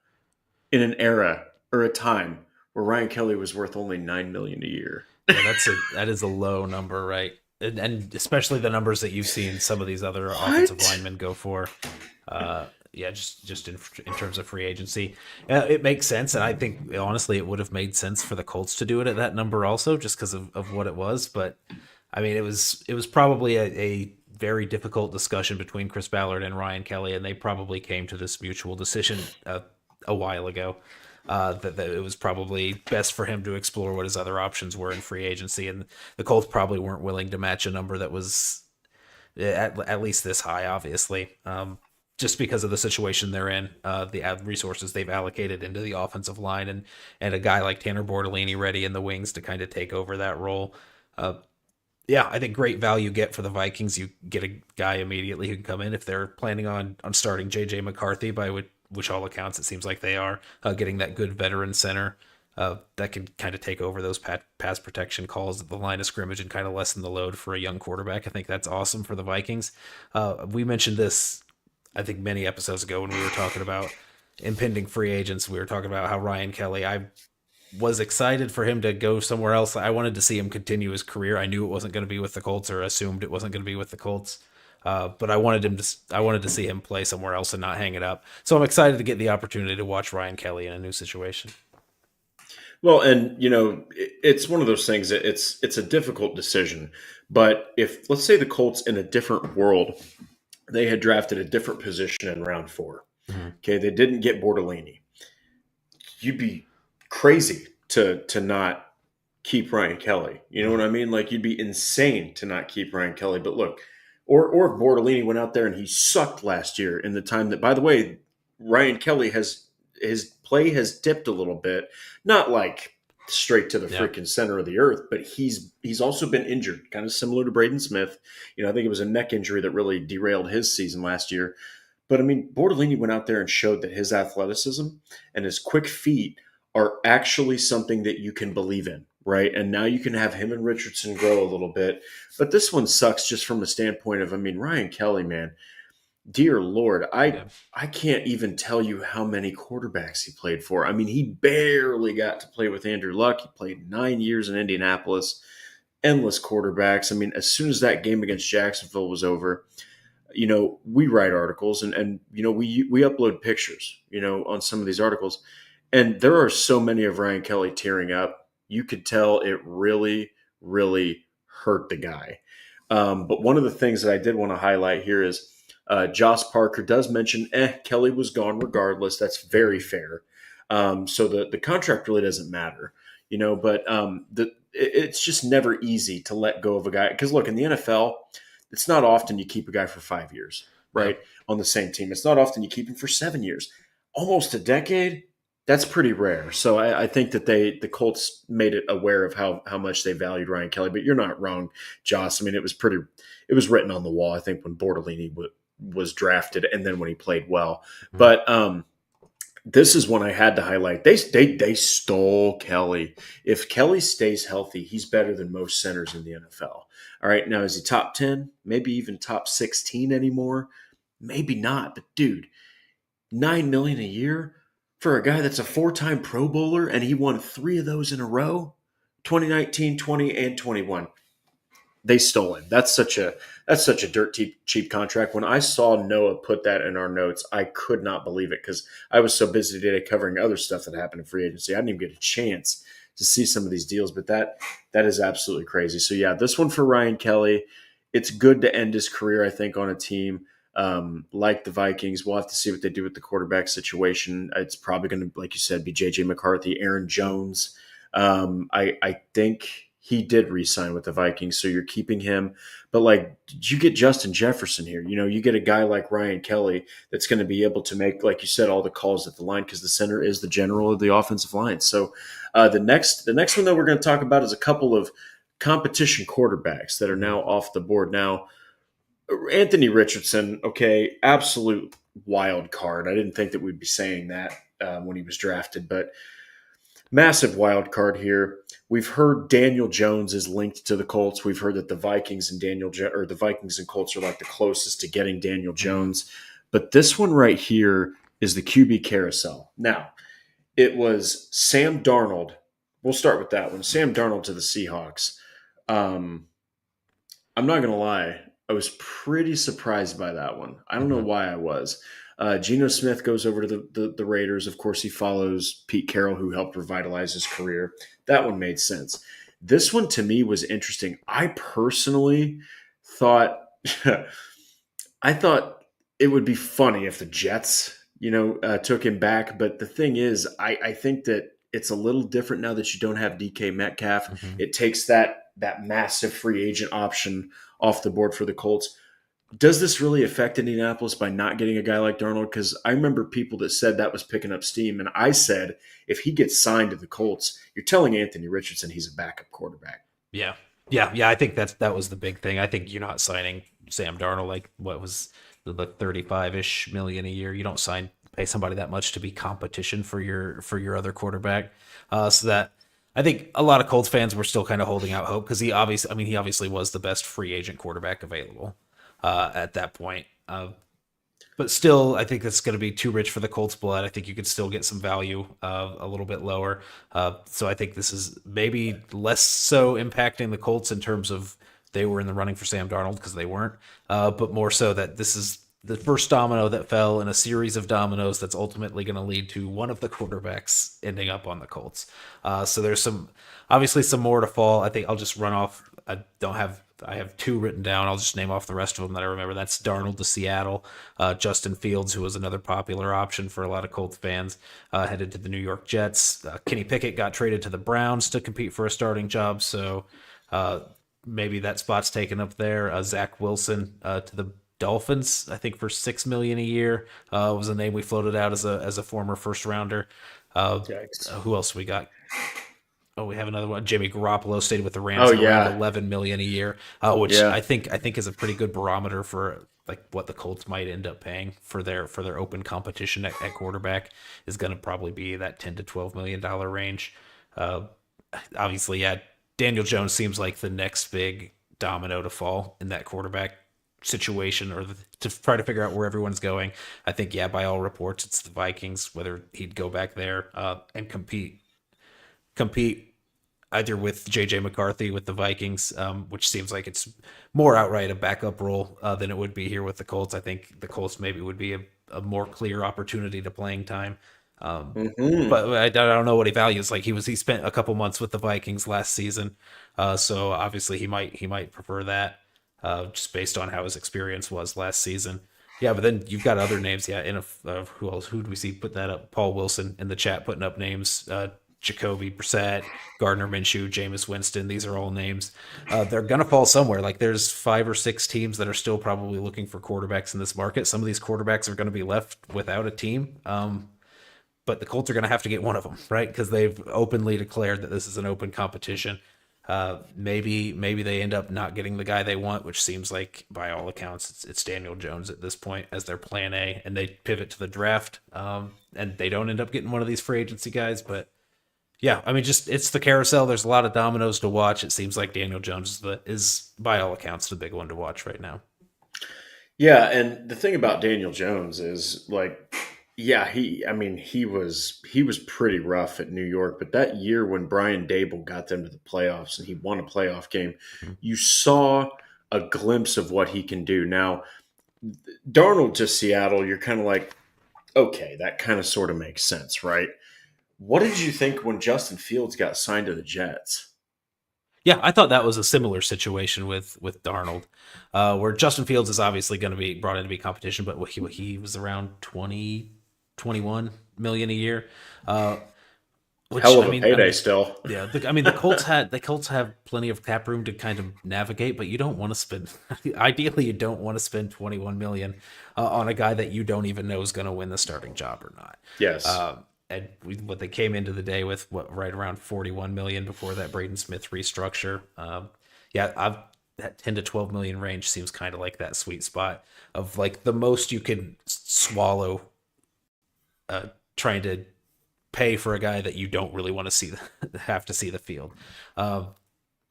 in an era or a time where Ryan Kelly was worth only $9 million a year? Yeah, that is a low number, right? And especially the numbers that you've seen some of these other offensive What? linemen go for. Yeah, just in terms of free agency, it makes sense, and I think honestly it would have made sense for the Colts to do it at that number also, just because of what it was. But I mean, it was probably a very difficult discussion between Chris Ballard and Ryan Kelly, and they probably came to this mutual decision a while ago. That it was probably best for him to explore what his other options were in free agency, and the Colts probably weren't willing to match a number that was at least this high, obviously, just because of the situation they're in, the resources they've allocated into the offensive line, and a guy like Tanner Bortolini ready in the wings to kind of take over that role. Uh, yeah, I think great value get for the Vikings. You get a guy immediately who can come in if they're planning on starting JJ McCarthy, by which all accounts it seems like they are, getting that good veteran center that can kind of take over those pass protection calls at the line of scrimmage and kind of lessen the load for a young quarterback. I think that's awesome for the Vikings. We mentioned this, I think, many episodes ago when we were talking about impending free agents. We were talking about how Ryan Kelly, I was excited for him to go somewhere else. I wanted to see him continue his career. I knew it wasn't going to be with the Colts, or assumed it wasn't going to be with the Colts. But I wanted to see him play somewhere else and not hang it up. So I'm excited to get the opportunity to watch Ryan Kelly in a new situation. Well, and it's one of those things that it's a difficult decision. But if, let's say, the Colts in a different world, they had drafted a different position in round 4. Mm-hmm. Okay, they didn't get Bortolini. You'd be crazy to not keep Ryan Kelly. You know what I mean? Like, you'd be insane to not keep Ryan Kelly. But look, or if Bortolini went out there and he sucked last year in the time that, by the way, Ryan Kelly his play has dipped a little bit, not like straight to the freaking center of the earth, but he's also been injured, kind of similar to Braden Smith. I think it was a neck injury that really derailed his season last year. But I mean, Bortolini went out there and showed that his athleticism and his quick feet are actually something that you can believe in, right? And now you can have him and Richardson grow a little bit. But this one sucks just from the standpoint of, I mean, Ryan Kelly, man, dear Lord, I can't even tell you how many quarterbacks he played for. I mean, he barely got to play with Andrew Luck. He played 9 years in Indianapolis, endless quarterbacks. I mean, as soon as that game against Jacksonville was over, we write articles and we upload pictures, on some of these articles. And there are so many of Ryan Kelly tearing up. You could tell it really, really hurt the guy. But one of the things that I did want to highlight here is Josh Parker does mention, Kelly was gone regardless. That's very fair. So the contract really doesn't matter, but it's just never easy to let go of a guy. Because look, in the NFL, it's not often you keep a guy for 5 years, right? On the same team. It's not often you keep him for 7 years. Almost a decade. That's pretty rare. So I think that the Colts made it aware of how much they valued Ryan Kelly. But you're not wrong, Joss. I mean, it was written on the wall, I think, when Bortolini was drafted and then when he played well. Mhm. But this is one I had to highlight. They stole Kelly. If Kelly stays healthy, he's better than most centers in the NFL. All right, now is he top 10? Maybe even top 16 anymore? Maybe not. But dude, 9 million a year for a guy that's a four-time Pro Bowler and he won three of those in a row, 2019, 20, and 21. They stole him. That's such a dirt cheap contract. When I saw Noah put that in our notes, I could not believe it because I was so busy today covering other stuff that happened in free agency. I didn't even get a chance to see some of these deals, but that is absolutely crazy. So yeah, this one for Ryan Kelly. It's good to end his career, I think, on a team like the Vikings. We'll have to see what they do with the quarterback situation. It's probably going to, like you said, be J.J. McCarthy, Aaron Jones. I think he did re-sign with the Vikings, so you're keeping him. But like, did you get Justin Jefferson here? You get a guy like Ryan Kelly that's going to be able to make, like you said, all the calls at the line because the center is the general of the offensive line. So the next one that we're going to talk about is a couple of competition quarterbacks that are now off the board. Now, Anthony Richardson, okay, absolute wild card. I didn't think that we'd be saying that when he was drafted, but massive wild card here. We've heard Daniel Jones is linked to the Colts. We've heard that the Vikings and the Vikings and Colts are like the closest to getting Daniel Jones. But this one right here is the QB carousel. Now, it was Sam Darnold. We'll start with that one. Sam Darnold to the Seahawks. I'm not going to lie. I was pretty surprised by that one. I don't know Mhm. why I was. Geno Smith goes over to the Raiders. Of course, he follows Pete Carroll, who helped revitalize his career. That one made sense. This one to me was interesting. I personally thought I thought it would be funny if the Jets, took him back. But the thing is, I think that it's a little different now that you don't have DK Metcalf. Mhm. It takes that massive free agent option off the board for the Colts. Does this really affect Indianapolis by not getting a guy like Darnold? Because I remember people that said that was picking up steam, and I said if he gets signed to the Colts, you're telling Anthony Richardson he's a backup quarterback. Yeah. Yeah. I think that was the big thing. I think you're not signing Sam Darnold like what was the 35-ish million a year. You don't pay somebody that much to be competition for your other quarterback. So that I think a lot of Colts fans were still kind of holding out hope because he obviously was the best free agent quarterback available at that point. But still, I think that's going to be too rich for the Colts blood. I think you could still get some value a little bit lower. So I think this is maybe less so impacting the Colts in terms of they were in the running for Sam Darnold because they weren't, but more so that this is the first domino that fell in a series of dominoes that's ultimately going to lead to one of the quarterbacks ending up on the Colts. So there's obviously some more to fall. I think I'll just run off. I have two written down. I'll just name off the rest of them that I remember. That's Darnold to Seattle. Justin Fields, who was another popular option for a lot of Colts fans, headed to the New York Jets. Kenny Pickett got traded to the Browns to compete for a starting job, so maybe that spot's taken up there. Zach Wilson to the Dolphins, I think for $6 million a year, was a name we floated out as a former first rounder. Yikes. Who else we got? Oh, we have another one. Jimmy Garoppolo stayed with the Rams Oh at around yeah, 11 million a year, which yeah. I think is a pretty good barometer for like what the Colts might end up paying for their open competition at quarterback is going to probably be that 10 to 12 million dollar range. Uh, Obviously, yeah, Daniel Jones seems like the next big domino to fall in that quarterback situation to try to figure out where everyone's going. I think, yeah, by all reports, it's the Vikings, whether he'd go back there and compete either with J.J. McCarthy with the Vikings, which seems like it's more outright a backup role than it would be here with the Colts. I think the Colts maybe would be a more clear opportunity to playing time. Hmm. But I don't know what he values. Like he spent a couple months with the Vikings last season, so obviously he might prefer that just based on how his experience was last season. Yeah, but then you've got other names. Yeah, who else? Who do we see put that up? Paul Wilson in the chat putting up names. Jacoby Brissett, Gardner Minshew, Jameis Winston. These are all names. They're going to fall somewhere. Like there's 5 or 6 teams that are still probably looking for quarterbacks in this market. Some of these quarterbacks are going to be left without a team. But the Colts are going to have to get one of them, right? Because they've openly declared that this is an open competition. Maybe they end up not getting the guy they want, which seems like by all accounts it's Daniel Jones at this point as their plan A, and they pivot to the draft, and they don't end up getting one of these free agency guys. But yeah, I mean, just it's the carousel. There's a lot of dominoes to watch. It seems like Daniel Jones is by all accounts the big one to watch right now. Yeah, and the thing about Daniel Jones is like, yeah, he was pretty rough at New York, but that year when Brian Dable got them to the playoffs and he won a playoff game, you saw a glimpse of what he can do. Now, Darnold to Seattle, you're kind of like, okay, that kind of sort of makes sense, right? What did you think when Justin Fields got signed to the Jets? Yeah, I thought that was a similar situation with Darnold, where Justin Fields is obviously going to be brought in to be competition, but he was around 20, 21 million a year. Which, Hell of a payday still. Yeah, the Colts have plenty of cap room to kind of navigate, but you don't want to spend. Ideally, you don't want to spend 21 million on a guy that you don't even know is going to win the starting job or not. Yes. And what they came into the day with, right around 41 million before that Braden Smith restructure. That 10 to 12 million range seems kind of like that sweet spot of like the most you can swallow, trying to pay for a guy that you don't really want to have to see the field. But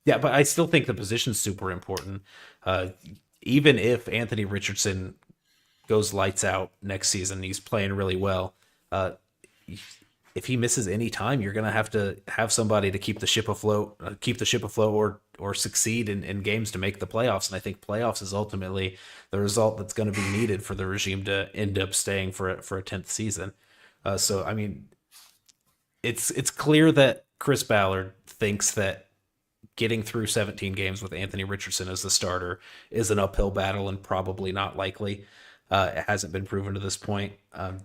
I still think the position's super important. Even if Anthony Richardson goes lights out next season, he's playing really well. If he misses any time, you're going to have somebody to keep the ship afloat, or succeed in games to make the playoffs. And I think playoffs is ultimately the result that's going to be needed for the regime to end up staying for a 10th season. So, I mean, it's clear that Chris Ballard thinks that getting through 17 games with Anthony Richardson as the starter is an uphill battle and probably not likely. It hasn't been proven to this point.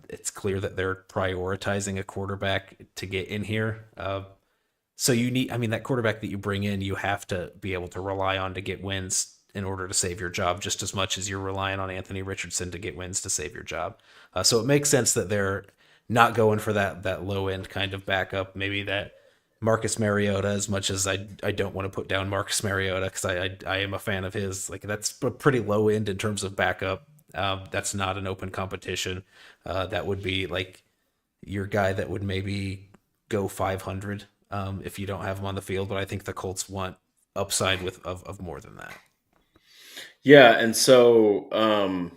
It's clear that they're prioritizing a quarterback to get in here. So that quarterback that you bring in, you have to be able to rely on to get wins in order to save your job, just as much as you're relying on Anthony Richardson to get wins to save your job. So it makes sense that they're not going for that low end kind of backup. Maybe that Marcus Mariota, as much as I don't want to put down Marcus Mariota because I am a fan of his. Like, that's a pretty low end in terms of backup. That's not an open competition. That would be like your guy that would maybe go 500 if you don't have him on the field. But I think the Colts want upside of more than that. Yeah, and so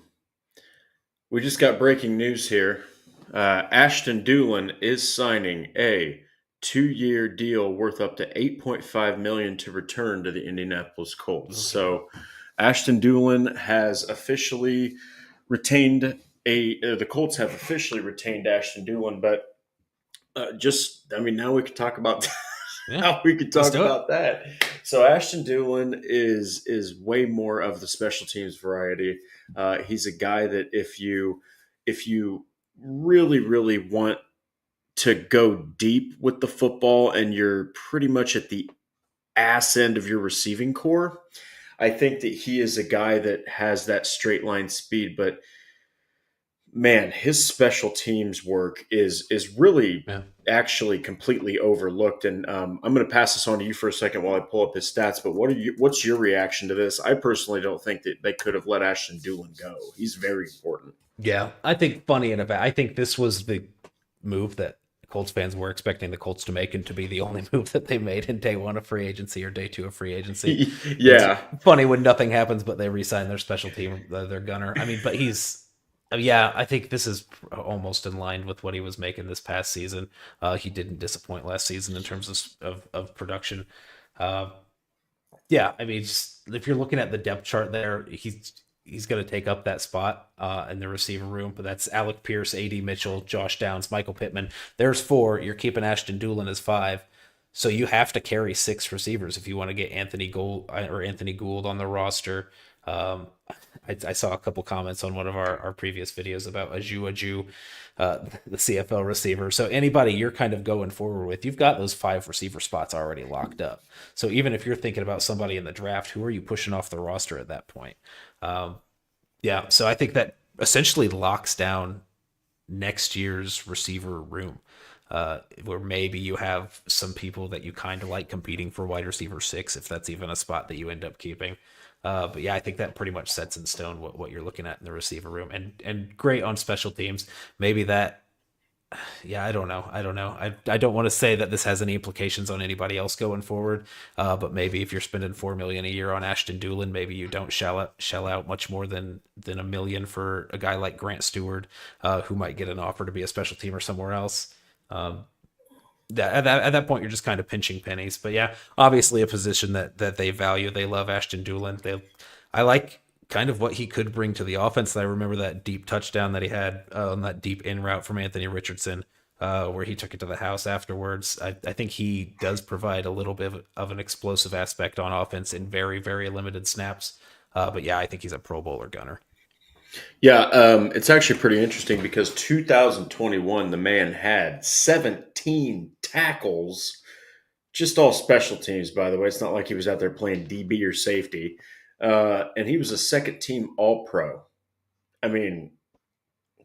we just got breaking news here. Ashton Dulin is signing a 2-year deal worth up to $8.5 million to return to the Indianapolis Colts. Okay. So Ashton Dulin has officially retained the Colts have officially retained Ashton Dulin, but now we could talk about how we could talk about that. So Ashton Dulin is way more of the special teams variety. He's a guy that if you really, really want to go deep with the football and you're pretty much at the ass end of your receiving core, I think that he is a guy that has that straight line speed, but man, his special teams work is really actually completely overlooked. And I'm going to pass this on to you for a second while I pull up his stats. But what's your reaction to this? I personally don't think that they could have let Ashton Dulin go. He's very important. Yeah, I think I think this was the move that Colts fans were expecting the Colts to make, and to be the only move that they made in day one of free agency or day two of free agency. Yeah. It's funny when nothing happens, but they re-sign their special team, their gunner. I mean, but I think this is almost in line with what he was making this past season. He didn't disappoint last season in terms of production. I mean, just if you're looking at the depth chart there, he's going to take up that spot in the receiver room. But that's Alec Pierce, A.D. Mitchell, Josh Downs, Michael Pittman. There's 4. You're keeping Ashton Dulin as 5. So you have to carry 6 receivers if you want to get Anthony Gould on the roster. I saw a couple comments on one of our previous videos about Aju, the CFL receiver. So anybody you're kind of going forward with, you've got those 5 receiver spots already locked up. So even if you're thinking about somebody in the draft, who are you pushing off the roster at that point? So I think that essentially locks down next year's receiver room. where maybe you have some people that you kind of like competing for wide receiver 6, if that's even a spot that you end up keeping. But yeah, I think that pretty much sets in stone what you're looking at in the receiver room, and great on special teams. Maybe that, yeah, I don't know. I don't want to say that this has any implications on anybody else going forward. But maybe if you're spending $4 million a year on Ashton Doolin, maybe you don't shell out much more than $1 million for a guy like Grant Stewart, who might get an offer to be a special teamer somewhere else. At that point, you're just kind of pinching pennies. But yeah, obviously a position that they value. They love Ashton Doolin. I like kind of what he could bring to the offense. I remember that deep touchdown that he had on that deep in route from Anthony Richardson, where he took it to the house afterwards. I think he does provide a little bit of an explosive aspect on offense in very, very limited snaps. But yeah, I think he's a Pro Bowler gunner. Yeah, it's actually pretty interesting because 2021, the man had 17 tackles, just all special teams, by the way. It's not like he was out there playing DB or safety. And he was a second team All Pro. I mean,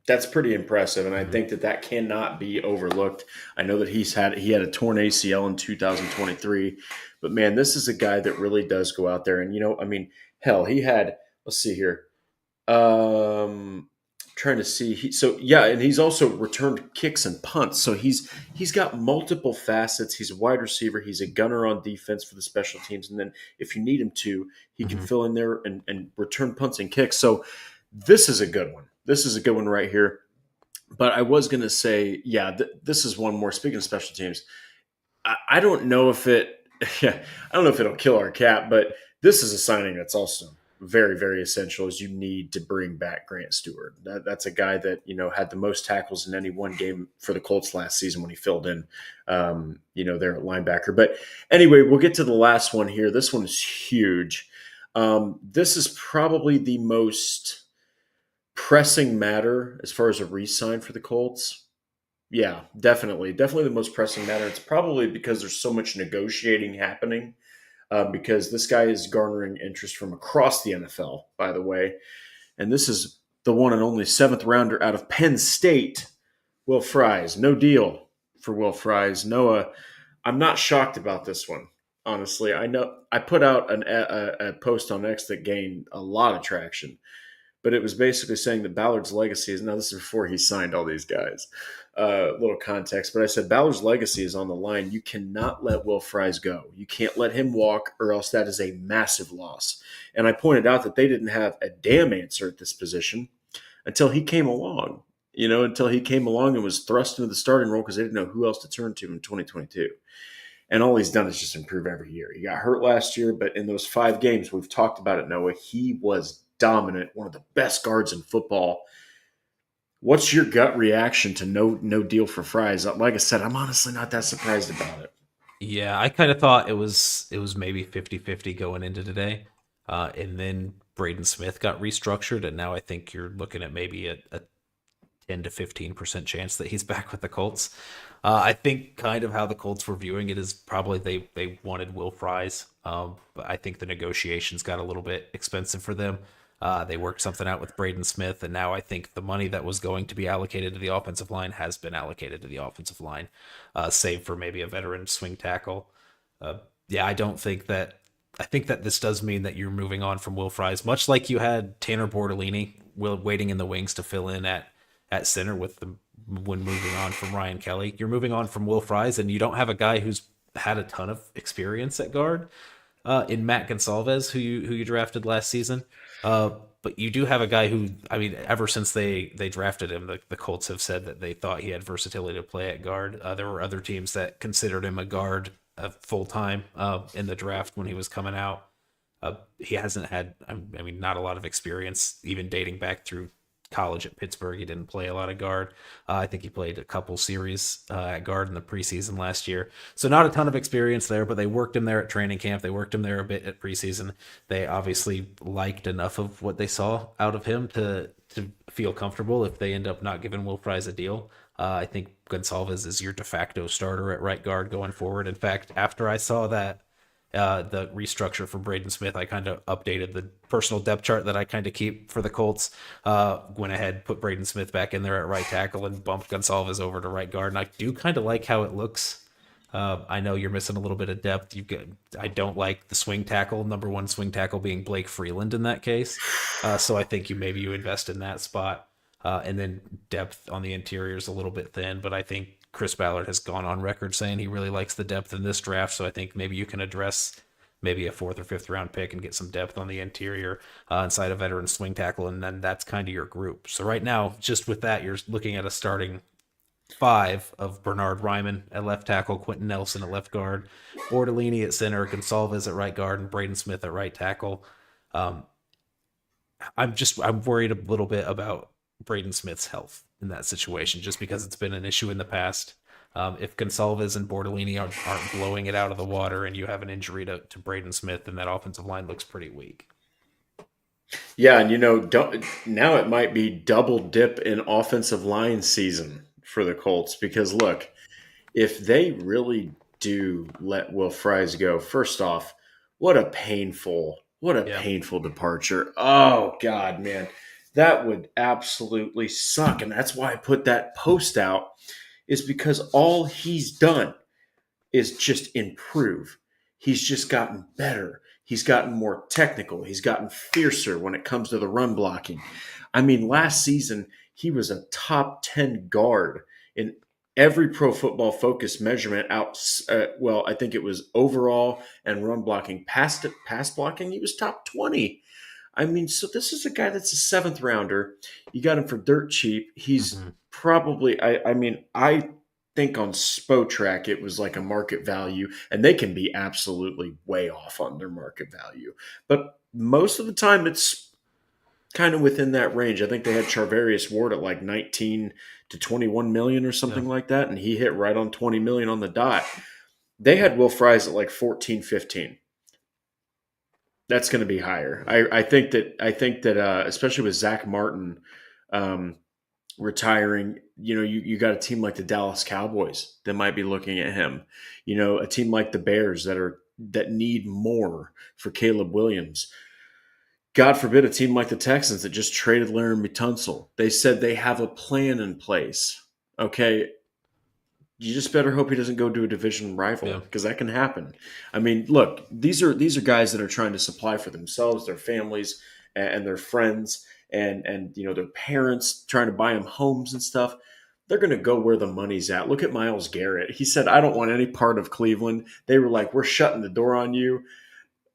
that's pretty impressive, and I think that cannot be overlooked. I know that he had a torn ACL in 2023, but man, this is a guy that really does go out there. And I mean, hell, he had. Let's see here. Trying to see. And he's also returned kicks and punts. So he's got multiple facets. He's a wide receiver. He's a gunner on defense for the special teams, and then if you need him to, he can fill in there and return punts and kicks. So this is a good one. This is a good one right here. But I was going to say, yeah, this is one more. Speaking of special teams, I don't know if it. Yeah, I don't know if it'll kill our cap, but this is a signing that's also very, very essential. Is you need to bring back Grant Stewart. That's a guy that had the most tackles in any one game for the Colts last season when he filled in, there at linebacker. But anyway, we'll get to the last one here. This one is huge. This is probably the most pressing matter as far as a re-sign for the Colts. Yeah, definitely the most pressing matter. It's probably because there's so much negotiating happening. Because this guy is garnering interest from across the NFL, by the way. And this is the one and only 7th rounder out of Penn State, Will Fries. No deal for Will Fries. Noah, I'm not shocked about this one, honestly. I know I put out a post on X that gained a lot of traction, but it was basically saying that Ballard's legacy is, now this is before he signed all these guys, little context, but I said Ballard's legacy is on the line. You cannot let Will Fries go. You can't let him walk, or else that is a massive loss. And I pointed out that they didn't have a damn answer at this position until he came along, until he came along and was thrust into the starting role because they didn't know who else to turn to in 2022. And all he's done is just improve every year. He got hurt last year, but in those 5 games, we've talked about it, Noah, he was dominant, one of the best guards in football. What's your gut reaction to no deal for Fries? Like I said, I'm honestly not that surprised about it. Yeah, I kind of thought it was maybe 50-50 going into today. And then Braden Smith got restructured, and now I think you're looking at maybe a 10 to 15% chance that he's back with the Colts. I think kind of how the Colts were viewing it is probably they wanted Will Fries, but I think the negotiations got a little bit expensive for them. They worked something out with Braden Smith, and now I think the money that was going to be allocated to the offensive line has been allocated to the offensive line, save for maybe a veteran swing tackle. Yeah, I think that this does mean that you're moving on from Will Fries, much like you had Tanner Bortolini waiting in the wings to fill in at center when moving on from Ryan Kelly. You're moving on from Will Fries, and you don't have a guy who's had a ton of experience at guard in Matt Gonsalves, who you drafted last season. But you do have a guy who, I mean, ever since they drafted him, the Colts have said that they thought he had versatility to play at guard. There were other teams that considered him a guard full time in the draft when he was coming out. He hasn't had, I mean, not a lot of experience, even dating back through college at Pittsburgh. He didn't play a lot of guard. I think he played a couple series at guard in the preseason last year. So not a ton of experience there, but they worked him there at training camp. They worked him there a bit at preseason. They obviously liked enough of what they saw out of him to feel comfortable if they end up not giving Will Fries a deal. I think Gonsalves is your de facto starter at right guard going forward. In fact, after I saw that the restructure for Braden Smith, I kind of updated the personal depth chart that I kind of keep for the Colts. Went ahead, put Braden Smith back in there at right tackle, and bumped Gonsalves over to right guard. And I do kind of like how it looks. I know you're missing a little bit of depth. I don't like the swing tackle, number one swing tackle being Blake Freeland in that case. So I think you invest in that spot. And then depth on the interior is a little bit thin, but I think Chris Ballard has gone on record saying he really likes the depth in this draft. So I think maybe you can address maybe a fourth or fifth round pick and get some depth on the interior inside a veteran swing tackle. And then that's kind of your group. So right now, just with that, you're looking at a starting five of Bernard Ryman at left tackle, Quentin Nelson at left guard, Bordellini at center, Gonsalves at right guard, and Braden Smith at right tackle. I'm worried a little bit about Braden Smith's health in that situation, just because it's been an issue in the past. If Gonsalves and Bordellini aren't blowing it out of the water and you have an injury to Braden Smith, then that offensive line looks pretty weak. Yeah, and now it might be double dip in offensive line season for the Colts because look, if they really do let Will Fries go, first off, what a painful departure. Oh God, man. That would absolutely suck. And that's why I put that post out, is because all he's done is just improve. He's just gotten better. He's gotten more technical. He's gotten fiercer when it comes to the run blocking. I mean, last season, he was a top 10 guard in every Pro Football Focus measurement out. I think it was overall and run blocking. Pass blocking, he was top 20. I mean, so this is a guy that's a seventh rounder. You got him for dirt cheap. He's probably, I think on Spotrac it was like a market value, and they can be absolutely way off on their market value. But most of the time it's kind of within that range. I think they had Charvarius Ward at like 19 to 21 million or something like that, and he hit right on 20 million on the dot. They had Will Fries at like 14, 15. That's going to be higher. I think that especially with Zach Martin retiring, you got a team like the Dallas Cowboys that might be looking at him. A team like the Bears that need more for Caleb Williams. God forbid a team like the Texans that just traded Laramie Tunsil. They said they have a plan in place. Okay. You just better hope he doesn't go to a division rival because that can happen. I mean, look, these are guys that are trying to supply for themselves, their families, and their friends, and their parents trying to buy them homes and stuff. They're going to go where the money's at. Look at Myles Garrett. He said, "I don't want any part of Cleveland." They were like, "We're shutting the door on you."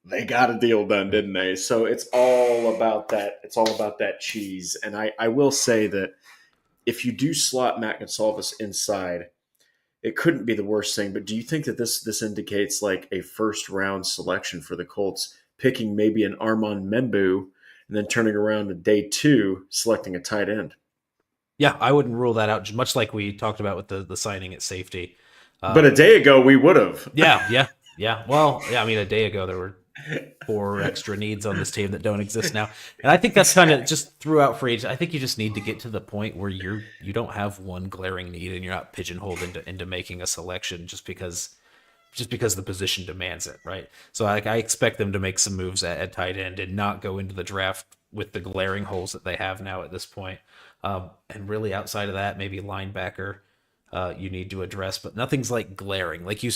They got a deal done, didn't they? So it's all about that. It's all about that cheese. And I will say that if you do slot Matt Gonsalves inside, it couldn't be the worst thing, but do you think that this indicates like a first round selection for the Colts, picking maybe an Armand Membu and then turning around to day 2, selecting a tight end? Yeah, I wouldn't rule that out, much like we talked about with the signing at safety. But a day ago, we would have. Yeah. Well, I mean, a day ago, there were 4 extra needs on this team that don't exist now. And I think that's kind of just throughout free agency. I think you just need to get to the point where you don't have one glaring need and you're not pigeonholed into making a selection just because the position demands it, right? So I expect them to make some moves at tight end and not go into the draft with the glaring holes that they have now at this point. And really outside of that, maybe linebacker you need to address, but nothing's like glaring. Like you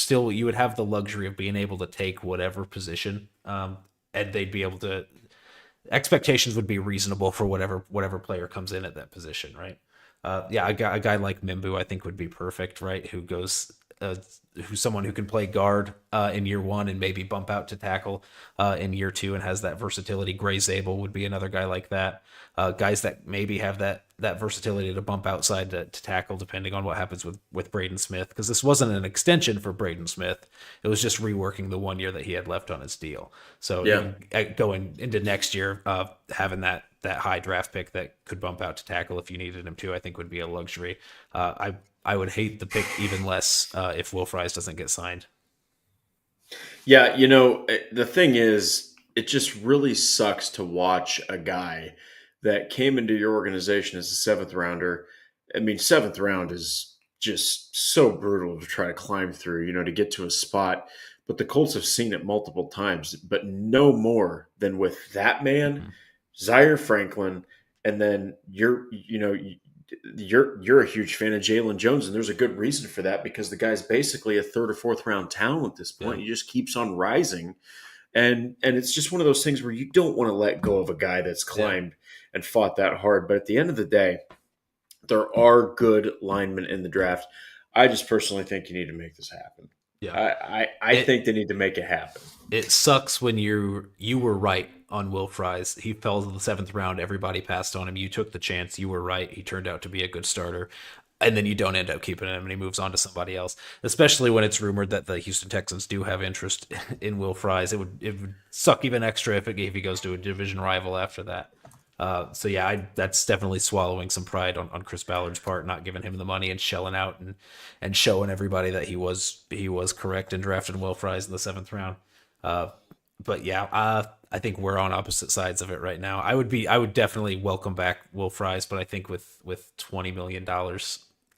would have the luxury of being able to take whatever position, and they'd be able to. Expectations would be reasonable for whatever player comes in at that position, right? A guy like Mimbu I think would be perfect, right? Who's someone who can play guard in year 1 and maybe bump out to tackle in year 2 and has that versatility. Gray Zabel would be another guy like that. Guys that maybe have that versatility to bump outside to tackle depending on what happens with Braden Smith, because this wasn't an extension for Braden Smith. It was just reworking the 1 year that he had left on his deal. So going into next year, having that high draft pick that could bump out to tackle if you needed him to, I think would be a luxury. I would hate the pick even less if Will Fries doesn't get signed. Yeah, the thing is, it just really sucks to watch a guy that came into your organization as a 7th rounder. I mean, 7th round is just so brutal to try to climb through, to get to a spot. but the Colts have seen it multiple times, but no more than with that man, Mhm. Zaire Franklin, and then you're a huge fan of Jalen Jones, and there's a good reason for that because the guy's basically a third or fourth round talent at this Yeah. point. He just keeps on rising, and it's just one of those things where you don't want to let go of a guy that's Yeah. climbed and fought that hard. But at the end of the day, there are good linemen in the draft. I just personally think you need to make this happen. Yeah. I It think they need to make it happen. it sucks when you were right on Will Fries. He fell to the 7th round. Everybody passed on him. You took the chance. You were right. He turned out to be a good starter. And then you don't end up keeping him and he moves on to somebody else. Especially when it's rumored that the Houston Texans do have interest in Will Fries. It would suck even extra if he goes to a division rival after that. So yeah, that's definitely swallowing some pride on Chris Ballard's part, not giving him the money and shelling out and showing everybody that he was correct in drafting Will Fries in the 7th round. Uh, but yeah, I think we're on opposite sides of it right now. I would definitely welcome back Will Fries, but I think with $20 million,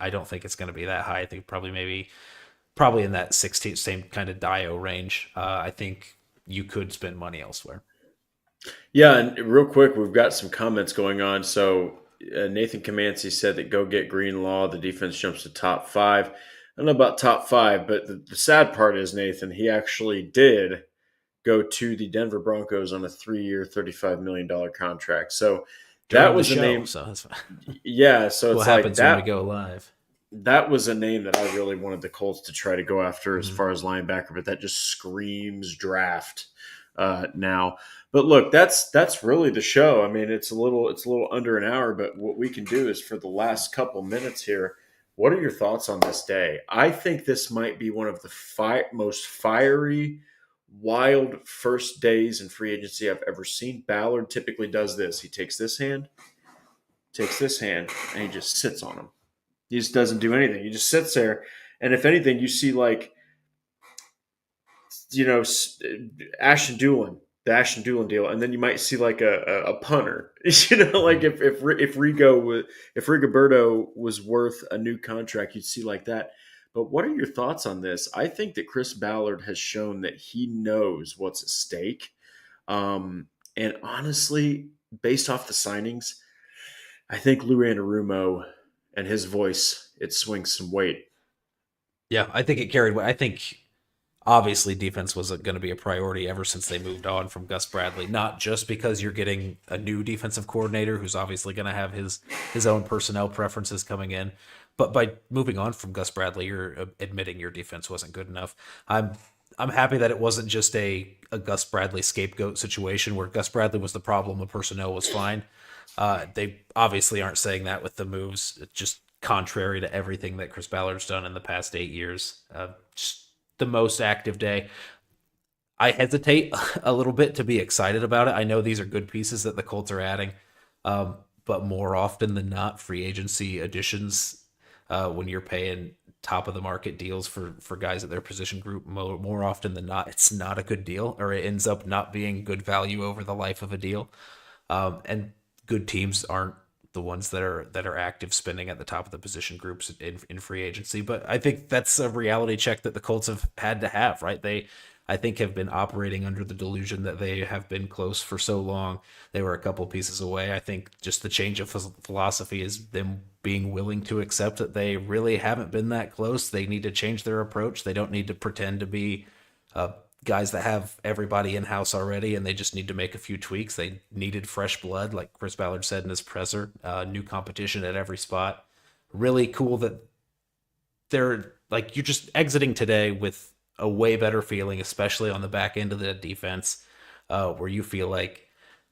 I don't think it's going to be that high. I think probably in that 16 same kind of Dio range. I think you could spend money elsewhere. Yeah, and real quick, we've got some comments going on. So Nathan Comanche said that go get Greenlaw. The defense jumps to top five. I don't know about top five, but the sad part is, Nathan, he actually did go to the Denver Broncos on a 3-year, $35 million contract. So that During the was a show, name. so that's fine. Yeah, so What it's like happens when we that. go live. That was a name that I really wanted the Colts to try to go after as Mhm. far as linebacker, but that just screams draft now. But look, that's really the show. I mean, it's a little under an hour, but what we can do is for the last couple minutes here. What are your thoughts on this day? I think this might be one of the most fiery, wild first days in free agency I've ever seen. Ballard typically does this. He takes this hand, and he just sits on them. He just doesn't do anything. He just sits there, and if anything, you see like you know Ashton Doolin, the Ashton Doolin deal, and then you might see like a punter. Like if Rigoberto was worth a new contract, you'd see like that. But what are your thoughts on this? I think that Chris Ballard has shown that he knows what's at stake. And honestly, based off the signings, I think Lou Anarumo and his voice, it swings some weight. Yeah, I think it carried weight. I think obviously defense was going to be a priority ever since they moved on from Gus Bradley. Not just because you're getting a new defensive coordinator who's obviously going to have his own personnel preferences coming in, but by moving on from Gus Bradley, you're admitting your defense wasn't good enough. I'm happy that it wasn't just a Gus Bradley scapegoat situation where Gus Bradley was the problem, the personnel was fine. They obviously aren't saying that with the moves. It's just contrary to everything that Chris Ballard's done in the past 8 years. Just the most active day. I hesitate a little bit to be excited about it. I know these are good pieces that the Colts are adding, but more often than not, free agency additions, when you're paying top of the market deals for guys at their position group, more often than not, it's not a good deal, or it ends up not being good value over the life of a deal. And good teams aren't the ones that are active spending at the top of the position groups in free agency. But I think that's a reality check that the Colts have had to have, right? They, I think, have been operating under the delusion that they have been close for so long. They were a couple pieces away. I think just the change of philosophy is them being willing to accept that they really haven't been that close. They need to change their approach. They don't need to pretend to be guys that have everybody in house already, and they just need to make a few tweaks. They needed fresh blood, like Chris Ballard said in his presser. New competition at every spot. Really cool that they're like you're just exiting today with a way better feeling, especially on the back end of the defense, where you feel like.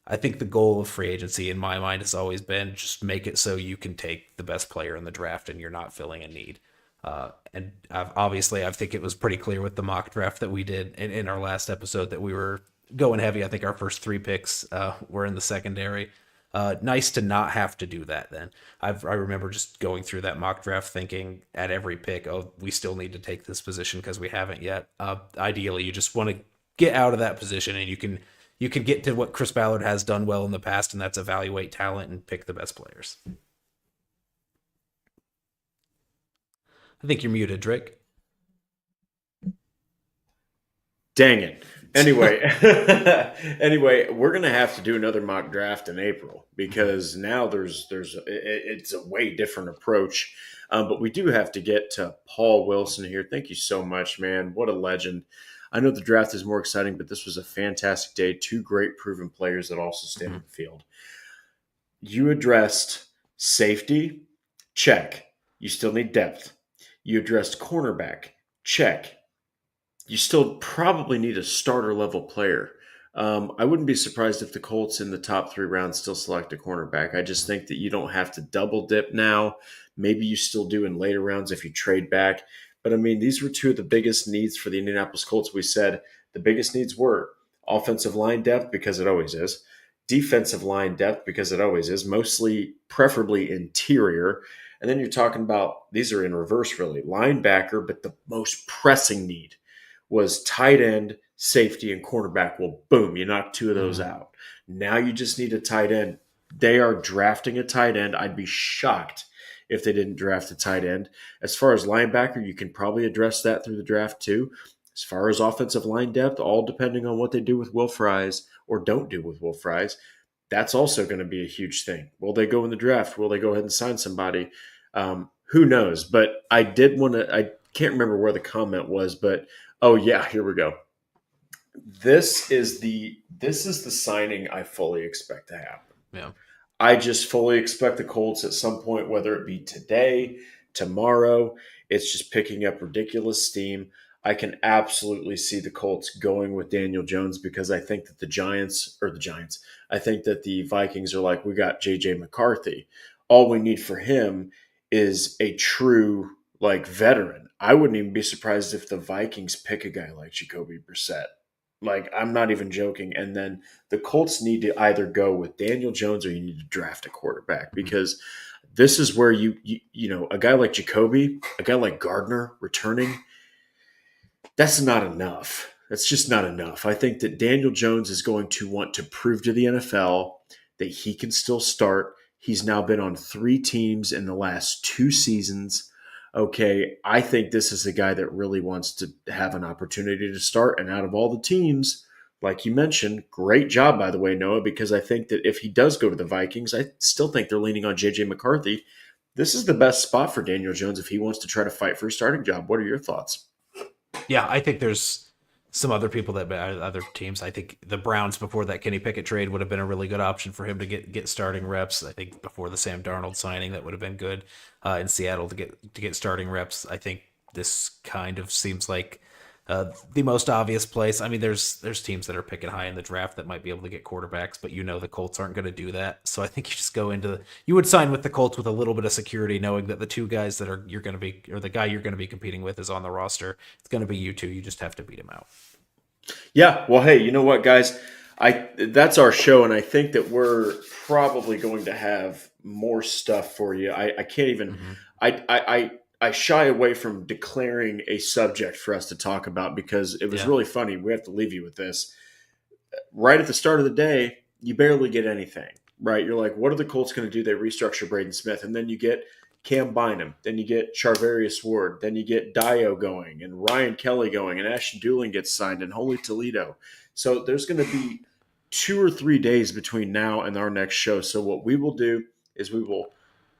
I think the goal of free agency in my mind has always been just make it so you can take the best player in the draft and you're not filling a need. And obviously, I think it was pretty clear with the mock draft that we did in our last episode that we were going heavy. I think our first 3 picks were in the secondary. Nice to not have to do that then. I remember just going through that mock draft thinking at every pick, oh, we still need to take this position because we haven't yet. Ideally, you just want to get out of that position and you can get to what Chris Ballard has done well in the past, and that's evaluate talent and pick the best players. I think you're muted, Drake. Dang it. Anyway, anyway, we're gonna have to do another mock draft in April because now it's a way different approach. But we do have to get to Paul Wilson here. Thank you so much, man. What a legend. I know the draft is more exciting, but this was a fantastic day. Two great proven players that also stand on the field. You addressed safety, check. You still need depth. You addressed cornerback, check. You still probably need a starter level player. I wouldn't be surprised if the Colts in the top 3 rounds still select a cornerback. I just think that you don't have to double dip now. Maybe you still do in later rounds if you trade back. But I mean, these were two of the biggest needs for the Indianapolis Colts. We said the biggest needs were offensive line depth, because it always is, defensive line depth, because it always is, mostly preferably interior. And then you're talking about, these are in reverse really, linebacker, but the most pressing need was tight end, safety, and cornerback. Well, boom, you knock 2 of those out. Now you just need a tight end. They are drafting a tight end. I'd be shocked if they didn't draft a tight end. As far as linebacker, you can probably address that through the draft too. As far as offensive line depth, all depending on what they do with Will Fries or don't do with Will Fries, that's also going to be a huge thing. Will they go in the draft? Will they go ahead and sign somebody? Who knows? But I did want to – I can't remember where the comment was, but – oh, yeah, here we go. This is the signing I fully expect to happen. Yeah. I just fully expect the Colts at some point, whether it be today, tomorrow, it's just picking up ridiculous steam. I can absolutely see the Colts going with Daniel Jones because I think that I think that the Vikings are like, we got J.J. McCarthy. All we need for him is a true veteran. I wouldn't even be surprised if the Vikings pick a guy like Jacoby Brissett. I'm not even joking. And then the Colts need to either go with Daniel Jones or you need to draft a quarterback because this is where you a guy like Jacoby, a guy like Gardner returning, that's not enough. That's just not enough. I think that Daniel Jones is going to want to prove to the NFL that he can still start. He's now been on 3 teams in the last 2 seasons. Okay, I think this is a guy that really wants to have an opportunity to start. And out of all the teams, like you mentioned, great job, by the way, Noah, because I think that if he does go to the Vikings, I still think they're leaning on J.J. McCarthy. This is the best spot for Daniel Jones if he wants to try to fight for a starting job. What are your thoughts? Yeah, I think there's some other people other teams. I think the Browns before that Kenny Pickett trade would have been a really good option for him to get starting reps. I think before the Sam Darnold signing, that would have been good in Seattle to get starting reps. I think this kind of seems like the most obvious place. I mean, there's teams that are picking high in the draft that might be able to get quarterbacks, but the Colts aren't going to do that. So I think you just go into you would sign with the Colts with a little bit of security, knowing that the 2 guys that you're going to be, or the guy you're going to be competing with is on the roster. It's going to be you 2. You just have to beat him out. Yeah. Well, hey, you know what, guys? That's our show, and I think that we're probably going to have more stuff for you. I can't even. I shy away from declaring a subject for us to talk about because it was really funny. We have to leave you with this. Right at the start of the day, you barely get anything, right? You're like, what are the Colts going to do? They restructure Braden Smith, and then you get Camryn Bynum, then you get Charvarius Ward, then you get Dayo going, and Ryan Kelly going, and Ashton Dulin gets signed, and Holy Toledo. So there's going to be 2 or 3 days between now and our next show. So what we will do is we will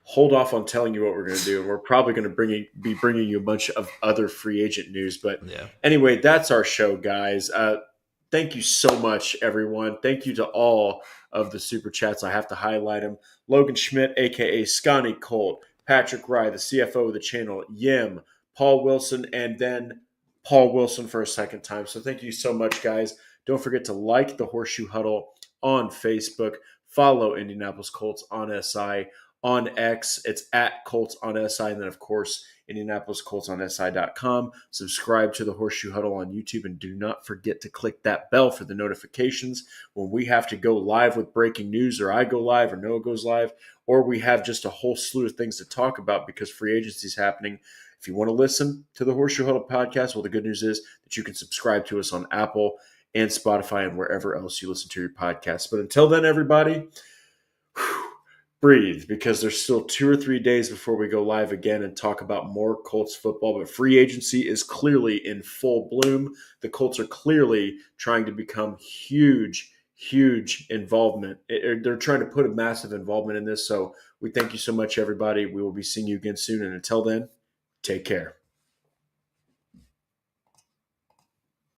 hold off on telling you what we're going to do. And we're probably going to be bringing you a bunch of other free agent news. But anyway, that's our show, guys. Thank you so much, everyone. Thank you to all of the super chats. I have to highlight them. Logan Schmidt, a.k.a. Scotty Colt, Patrick Rye, the CFO of the channel, Yim, Paul Wilson, and then Paul Wilson for a second time. So thank you so much, guys. Don't forget to like the Horseshoe Huddle on Facebook. Follow Indianapolis Colts on SI. On X, it's at Colts on SI. And then, of course, IndianapolisColtsOnSI.com. Subscribe to the Horseshoe Huddle on YouTube. And do not forget to click that bell for the notifications when we have to go live with breaking news, or I go live, or Noah goes live, or we have just a whole slew of things to talk about because free agency is happening. If you want to listen to the Horseshoe Huddle podcast, well, the good news is that you can subscribe to us on Apple and Spotify and wherever else you listen to your podcasts. But until then, everybody, breathe, because there's still 2 or 3 days before we go live again and talk about more Colts football. But free agency is clearly in full bloom. The Colts are clearly trying to become huge involvement. They're trying to put a massive involvement in this. So we thank you so much, everybody. We will be seeing you again soon. And until then, take care.